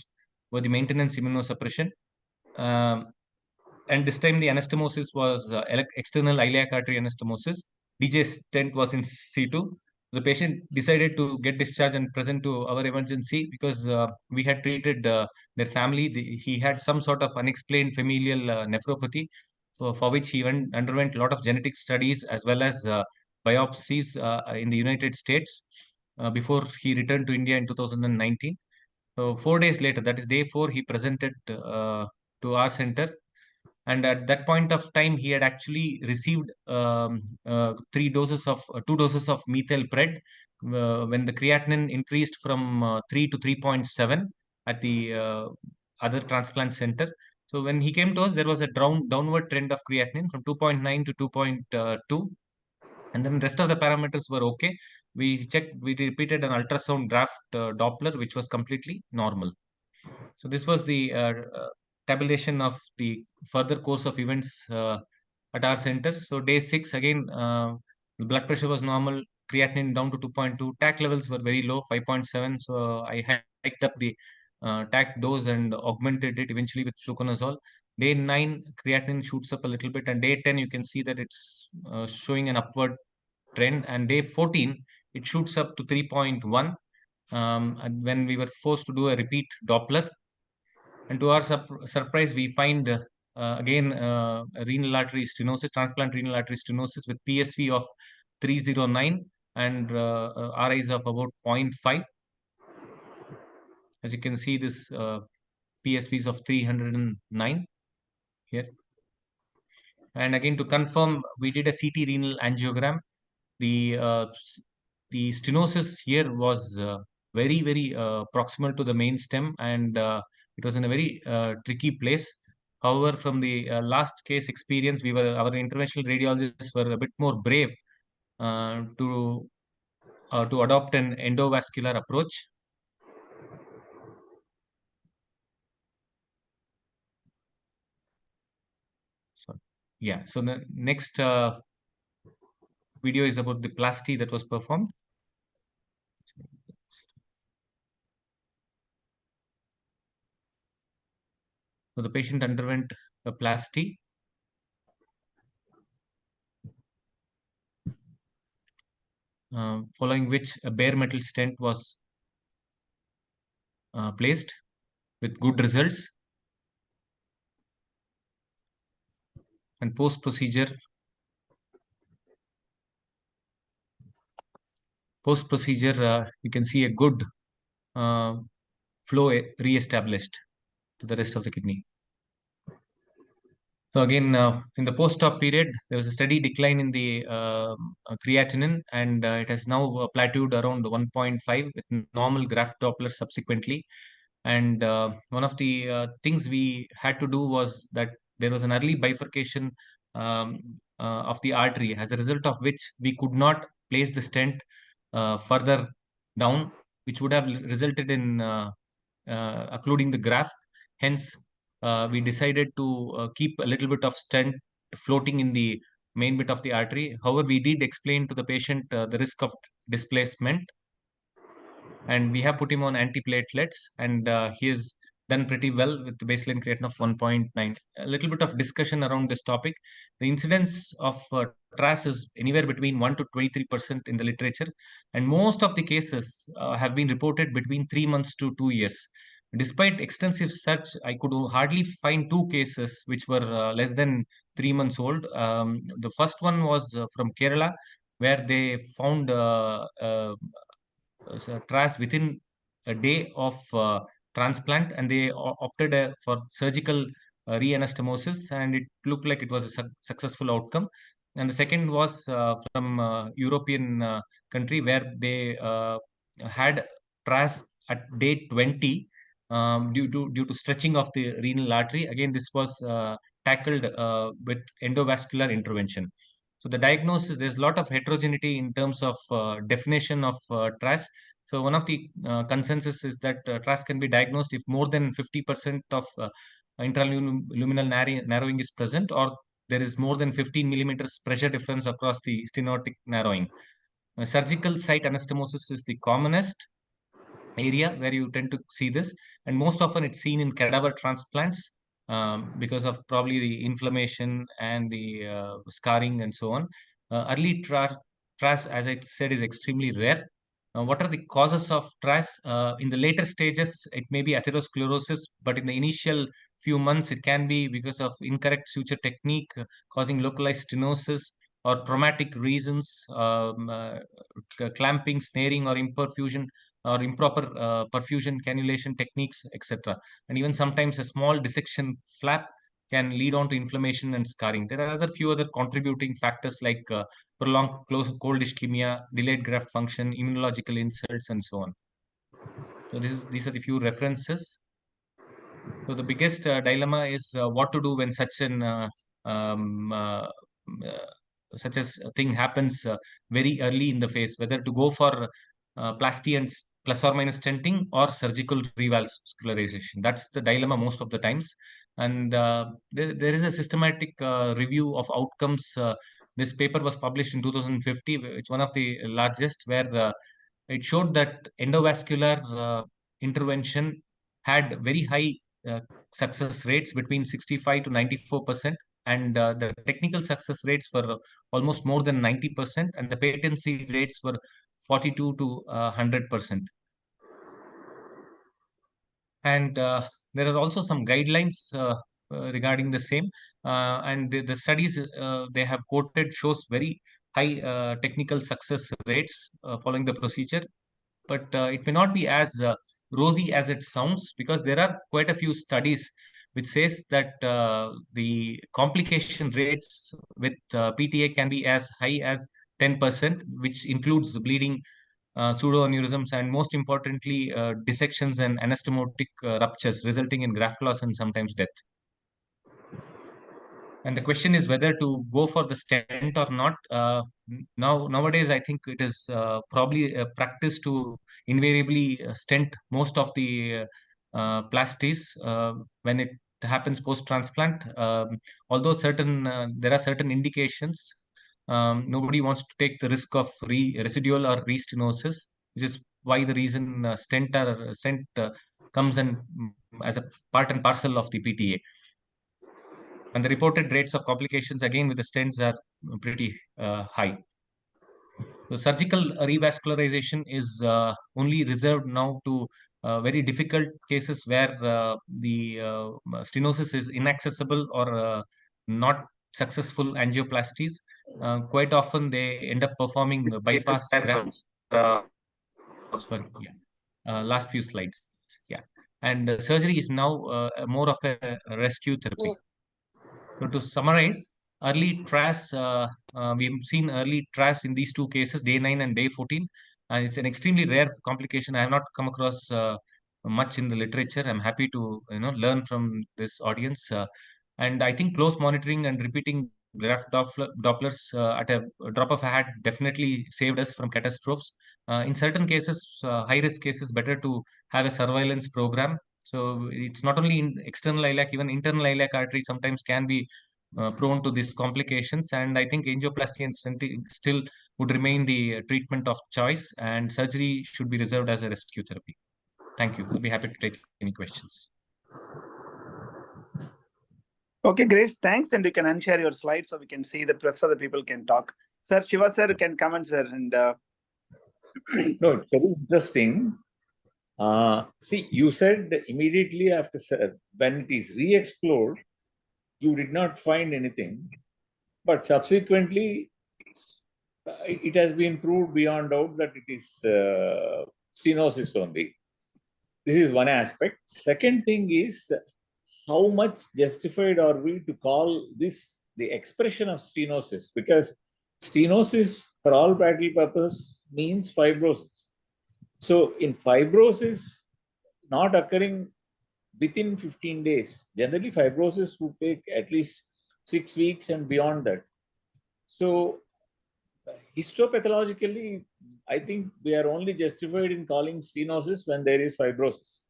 were the maintenance immunosuppression. And this time the anastomosis was external iliac artery anastomosis. DJ stent was in situ. The patient decided to get discharged and present to our emergency because we had treated their family. He had some sort of unexplained familial nephropathy, for which he underwent a lot of genetic studies as well as biopsies in the United States before he returned to India in 2019. So 4 days later, that is day 4, he presented to our center. And at that point of time, he had actually received 2 doses of methyl pred when the creatinine increased from 3 to 3.7 at the other transplant center. So when he came to us, there was a downward trend of creatinine from 2.9 to 2.2. And then rest of the parameters were okay. We repeated an ultrasound draft Doppler, which was completely normal. So this was the tabulation of the further course of events at our center. So day 6, again, the blood pressure was normal, creatinine down to 2.2, TAC levels were very low, 5.7. So I hiked up the TAC dose and augmented it eventually with fluconazole. Day 9, creatinine shoots up a little bit, and day 10, you can see that it's showing an upward trend. And day 14, it shoots up to 3.1. And when we were forced to do a repeat Doppler, and to our surprise, we find again a renal artery stenosis, transplant renal artery stenosis with PSV of 309 and RIs of about 0.5. As you can see, this PSVs of 309 here. And again, to confirm, we did a CT renal angiogram. The stenosis here was very, very proximal to the main stem, and it was in a very tricky place. However, from the last case experience, our interventional radiologists were a bit more brave to adopt an endovascular approach. So the next video is about the plasty that was performed. So the patient underwent a plasty. Following which a bare metal stent was placed with good results. And post-procedure, you can see a good flow re-established to the rest of the kidney. So again, in the post-op period, there was a steady decline in the creatinine, and it has now plateaued around 1.5 with normal graft Doppler subsequently. And one of the things we had to do was that there was an early bifurcation of the artery, as a result of which we could not place the stent further down, which would have resulted in occluding the graft. Hence, we decided to keep a little bit of stent floating in the main bit of the artery. However, we did explain to the patient the risk of displacement, and we have put him on antiplatelets, and he has done pretty well with the baseline creatinine of 1.9. A little bit of discussion around this topic. The incidence of TRAS is anywhere between 1 to 23% in the literature, and most of the cases have been reported between 3 months to 2 years. Despite extensive search, I could hardly find 2 cases which were less than 3 months old. The first one was from Kerala, where they found TRAS within a day of transplant, and they opted for surgical re-anastomosis, and it looked like it was a successful outcome. And the second was from European country, where they had TRAS at day 20 due to stretching of the renal artery. Again, this was tackled with endovascular intervention. So the diagnosis, there's a lot of heterogeneity in terms of definition of TRAS. So one of the consensus is that TRAS can be diagnosed if more than 50% of intraluminal narrowing is present, or there is more than 15 millimeters pressure difference across the stenotic narrowing. Surgical site anastomosis is the commonest area where you tend to see this, and most often it's seen in cadaver transplants because of probably the inflammation and the scarring and so on. Early TRAS, as I said, is extremely rare. What are the causes of TRAS? In the later stages, it may be atherosclerosis, but in the initial few months, it can be because of incorrect suture technique causing localized stenosis, or traumatic reasons, clamping, snaring, or imperfusion or improper perfusion, cannulation techniques, etc. And even sometimes a small dissection flap can lead on to inflammation and scarring. There are few other contributing factors like prolonged cold ischemia, delayed graft function, immunological insults, and so on. So these are the few references. So the biggest dilemma is what to do when such a thing happens very early in the phase, whether to go for plasty and plus or minus stenting or surgical revascularization. That's the dilemma most of the times. And there is a systematic review of outcomes. This paper was published in 2050. It's one of the largest, where it showed that endovascular intervention had very high success rates between 65 to 94%, and the technical success rates were almost more than 90%, and the patency rates were 42 to 100%. And there are also some guidelines regarding the same, and the studies they have quoted shows very high technical success rates following the procedure. But it may not be as rosy as it sounds, because there are quite a few studies which says that the complication rates with PTA can be as high as 10%, which includes bleeding, pseudoaneurysms, and most importantly, dissections and anastomotic ruptures, resulting in graft loss and sometimes death. And the question is whether to go for the stent or not. Nowadays, I think it is probably a practice to invariably stent most of the plasties when it happens post-transplant. Although there are certain indications, nobody wants to take the risk of residual or restenosis, which is why the reason stent comes in as a part and parcel of the PTA. And the reported rates of complications, again, with the stents are pretty high. So surgical revascularization is only reserved now to very difficult cases where the stenosis is inaccessible or not successful angioplasties. Quite often they end up performing bypass grafts. Sorry, yeah. Last few slides. Yeah. And surgery is now more of a rescue therapy. So to summarize, early TRAS, we've seen early TRAS in these two cases, day 9 and day 14. And it's an extremely rare complication. I have not come across much in the literature. I'm happy to learn from this audience. And I think close monitoring and repeating graft Dopplers at a drop of a hat definitely saved us from catastrophes. In certain cases, high-risk cases, better to have a surveillance program. So it's not only in external iliac, even internal iliac artery sometimes can be prone to these complications. And I think angioplasty and stenting still would remain the treatment of choice, and surgery should be reserved as a rescue therapy. Thank you. I'll be happy to take any questions. Okay, Grace, thanks. And you can unshare your slides so we can see the rest of the people can talk. Sir, Shiva sir can comment, sir. And no, it's very interesting. See, you said immediately after, when it is re-explored, you did not find anything. But subsequently, it has been proved beyond doubt that it is stenosis only. This is one aspect. Second thing is, how much justified are we to call this the expression of stenosis? Because stenosis, for all practical purposes, means fibrosis. So in fibrosis not occurring within 15 days, generally fibrosis would take at least 6 weeks and beyond that. So histopathologically, I think we are only justified in calling stenosis when there is fibrosis.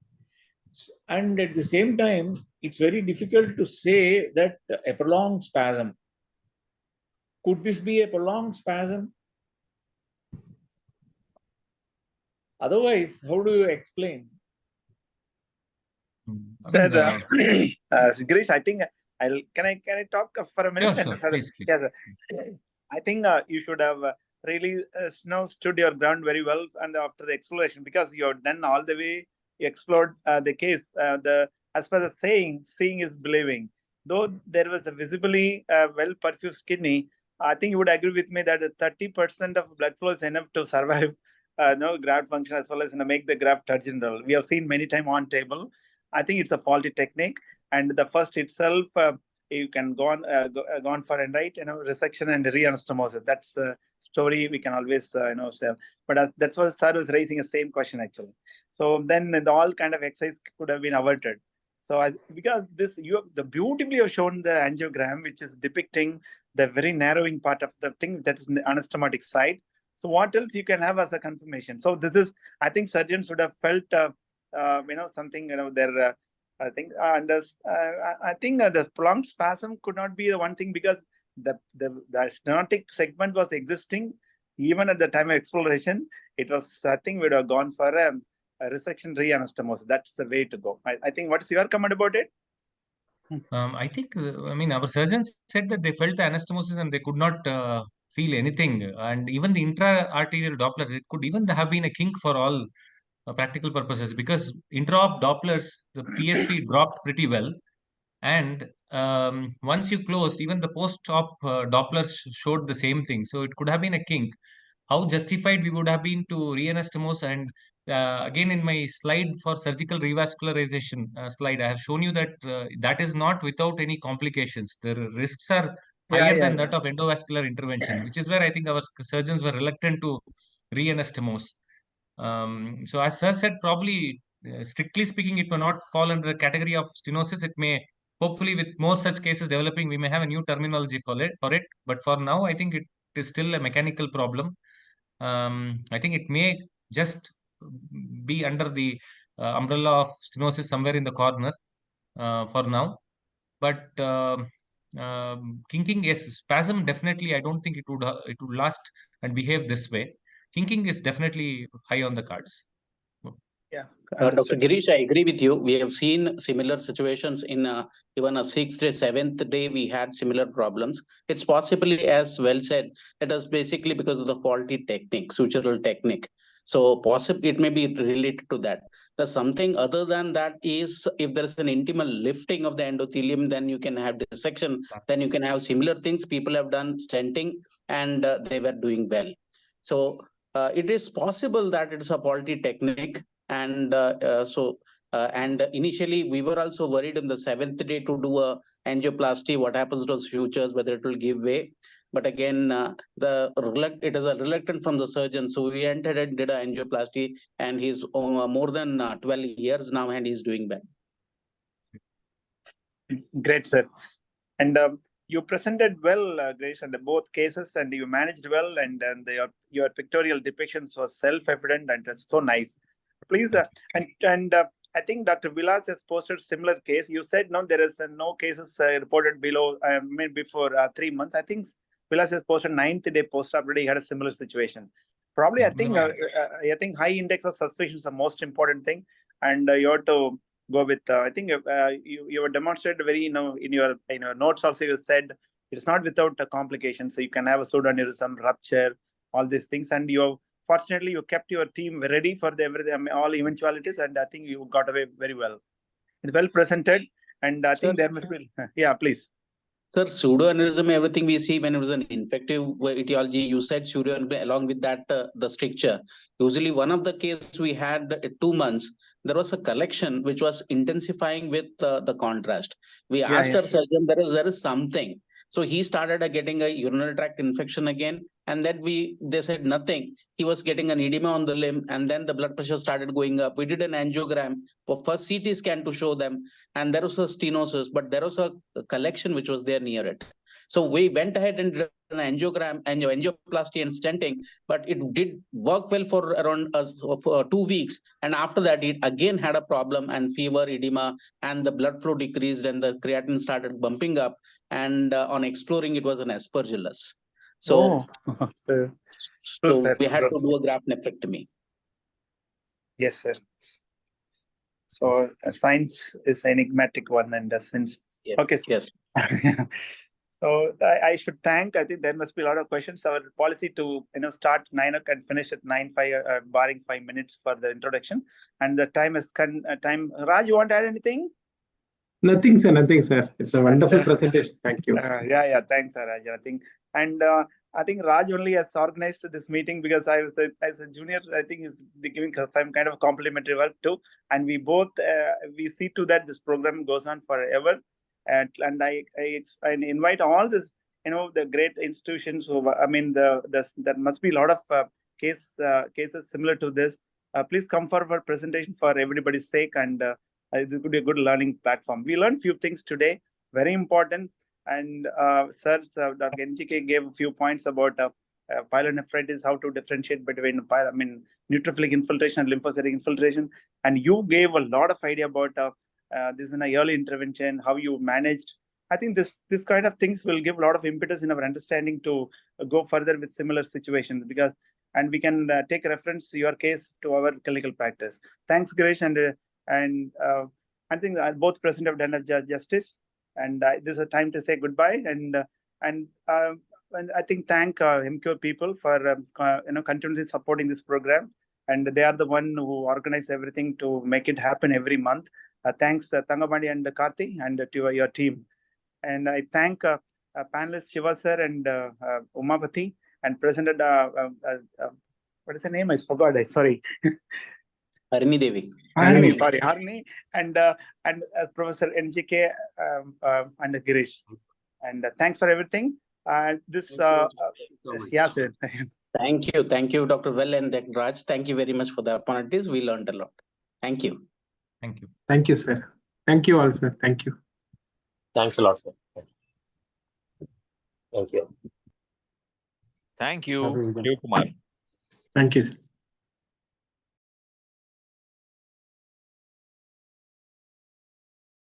And at the same time, it's very difficult to say that a prolonged spasm. Could this be a prolonged spasm? Otherwise, how do you explain? Sir, Girish, I think can I talk for a minute? Sure, please. Yes, sir. I think you should have really stood your ground very well, and after the exploration, because you have done all the way, you explored the case. As per the saying, seeing is believing. Though there was a visibly well perfused kidney, I think you would agree with me that 30% of blood flow is enough to survive graft function as well as make the graft terginal. We have seen many times on table. I think it's a faulty technique, and the first itself you can go on for and right, resection and reanastomosis. That's a story we can always say. But that's what sir was raising the same question actually. So then the all kind of exercise could have been averted. So because the beautifully have shown the angiogram, which is depicting the very narrowing part of the thing that is anastomotic side. So what else you can have as a confirmation? So this is, I think surgeons would have felt something there. I think the prolonged spasm could not be the one thing, because the stenotic segment was existing even at the time of exploration. It was, I think, we'd have gone for a resection reanastomosis. That's the way to go. I think. What's your comment about it? I think, our surgeons said that they felt the anastomosis and they could not feel anything. And even the intra-arterial Doppler, it could even have been a kink for all practical purposes, because intra-op Dopplers, the PSP dropped pretty well. And once you closed, even the post-op Dopplers showed the same thing. So it could have been a kink. How justified we would have been to reanastomose. And again, in my slide for surgical revascularization slide, I have shown you that that is not without any complications. The risks are higher than that of endovascular intervention, which is where I think our surgeons were reluctant to reanastomose. So as sir said, probably strictly speaking, it may not fall under the category of stenosis. It may, hopefully, with more such cases developing, we may have a new terminology for it. But for now, I think it is still a mechanical problem. I think it may just be under the umbrella of stenosis somewhere in the corner for now. But kinking, yes, spasm definitely. I don't think it would last and behave this way. Kinking is definitely high on the cards. Yeah, Dr. Girish, I agree with you. We have seen similar situations in even a 6th day, 7th day, we had similar problems. It's possibly, as well said, it is basically because of the faulty technique, sutural technique. So possibly it may be related to that. There's something other than that is, if there is an intimal lifting of the endothelium, then you can have dissection, then you can have similar things. People have done stenting and they were doing well. So it is possible that it's a faulty technique. And and initially we were also worried in the 7th day to do a angioplasty. What happens to those sutures, whether it will give way. But again, it is a reluctance from the surgeon. So we entered and did an angioplasty, and he's more than 12 years now, and he's doing well. Great, sir. And you presented well, Grace, in both cases, and you managed well, and your pictorial depictions were self-evident, and it's so nice. Please, and I think Dr. Vilas has posted similar case. You said no, there is no cases reported below. Before 3 months. I think Vilas has posted 9th day post-op already had a similar situation. Probably, I think high index of suspicion is the most important thing, and you have to go with. I think you have demonstrated very in your notes also. You said it's not without a complication. So you can have a pseudoaneurysm, rupture, all these things, and fortunately, you kept your team ready for all eventualities, and I think you got away very well. It's well presented, and I think there must be. Yeah, please. Sir, pseudoaneurysm, everything we see when it was an infective etiology, you said pseudoaneurysm along with that, the stricture. Usually one of the cases we had 2 months, there was a collection which was intensifying with the contrast. We asked our surgeon, there is something. So he started getting a urinary tract infection again. And then they said nothing. He was getting an edema on the limb, and then the blood pressure started going up. We did an angiogram for first CT scan to show them, and there was a stenosis, but there was a collection which was there near it. So we went ahead and did an angiogram, angioplasty and stenting, but it did work well for around for 2 weeks. And after that, it again had a problem and fever, edema, and the blood flow decreased and the creatinine started bumping up. And on exploring, it was an aspergillus. So, so we had to do a graft nephrectomy. Yes, sir. So science is enigmatic one, and since Yes, okay, yes. So I should thank. I think there must be a lot of questions. Our policy to start 9 o'clock and finish at 9:05, barring 5 minutes for the introduction. And the time is time. Raj, you want to add anything? Nothing, sir. Nothing, sir. It's a wonderful presentation. Thank you. Yeah. Thanks, Raj. I think Raj only has organized this meeting because I was as a junior. I think he's giving some kind of complimentary work too, and we both we see to that this program goes on forever. And I invite all this, the great institutions who, there must be a lot of cases similar to this. Please come for our presentation for everybody's sake, and it could be a good learning platform. We learned few things today, very important. And Dr. NGK gave a few points about pyelonephritis, how to differentiate between neutrophilic infiltration and lymphocytic infiltration. And you gave a lot of idea about this in a early intervention, how you managed. I think this kind of things will give a lot of impetus in our understanding to go further with similar situations, and we can take reference to your case to our clinical practice. Thanks, Girish, and I think both present have done justice. And this is a time to say goodbye. And I think thank MQ people for continuously supporting this program. And they are the one who organize everything to make it happen every month. Thanks, Thangamani and Karthi, and to your team. And I thank panelists Shiva sir and Umapati, and President, what is her name? I forgot. Sorry. Harini Devi. Harini, and Professor NGK and Girish. And thanks for everything. Yeah, sir. Thank you, Dr. Vel and Dr. Raj. Thank you very much for the opportunities. We learned a lot. Thank you. Thank you. Thank you, sir. Thank you all, sir. Thank you. Thanks a lot, sir. Thank you. Thank you, Kumar. Thank you, sir.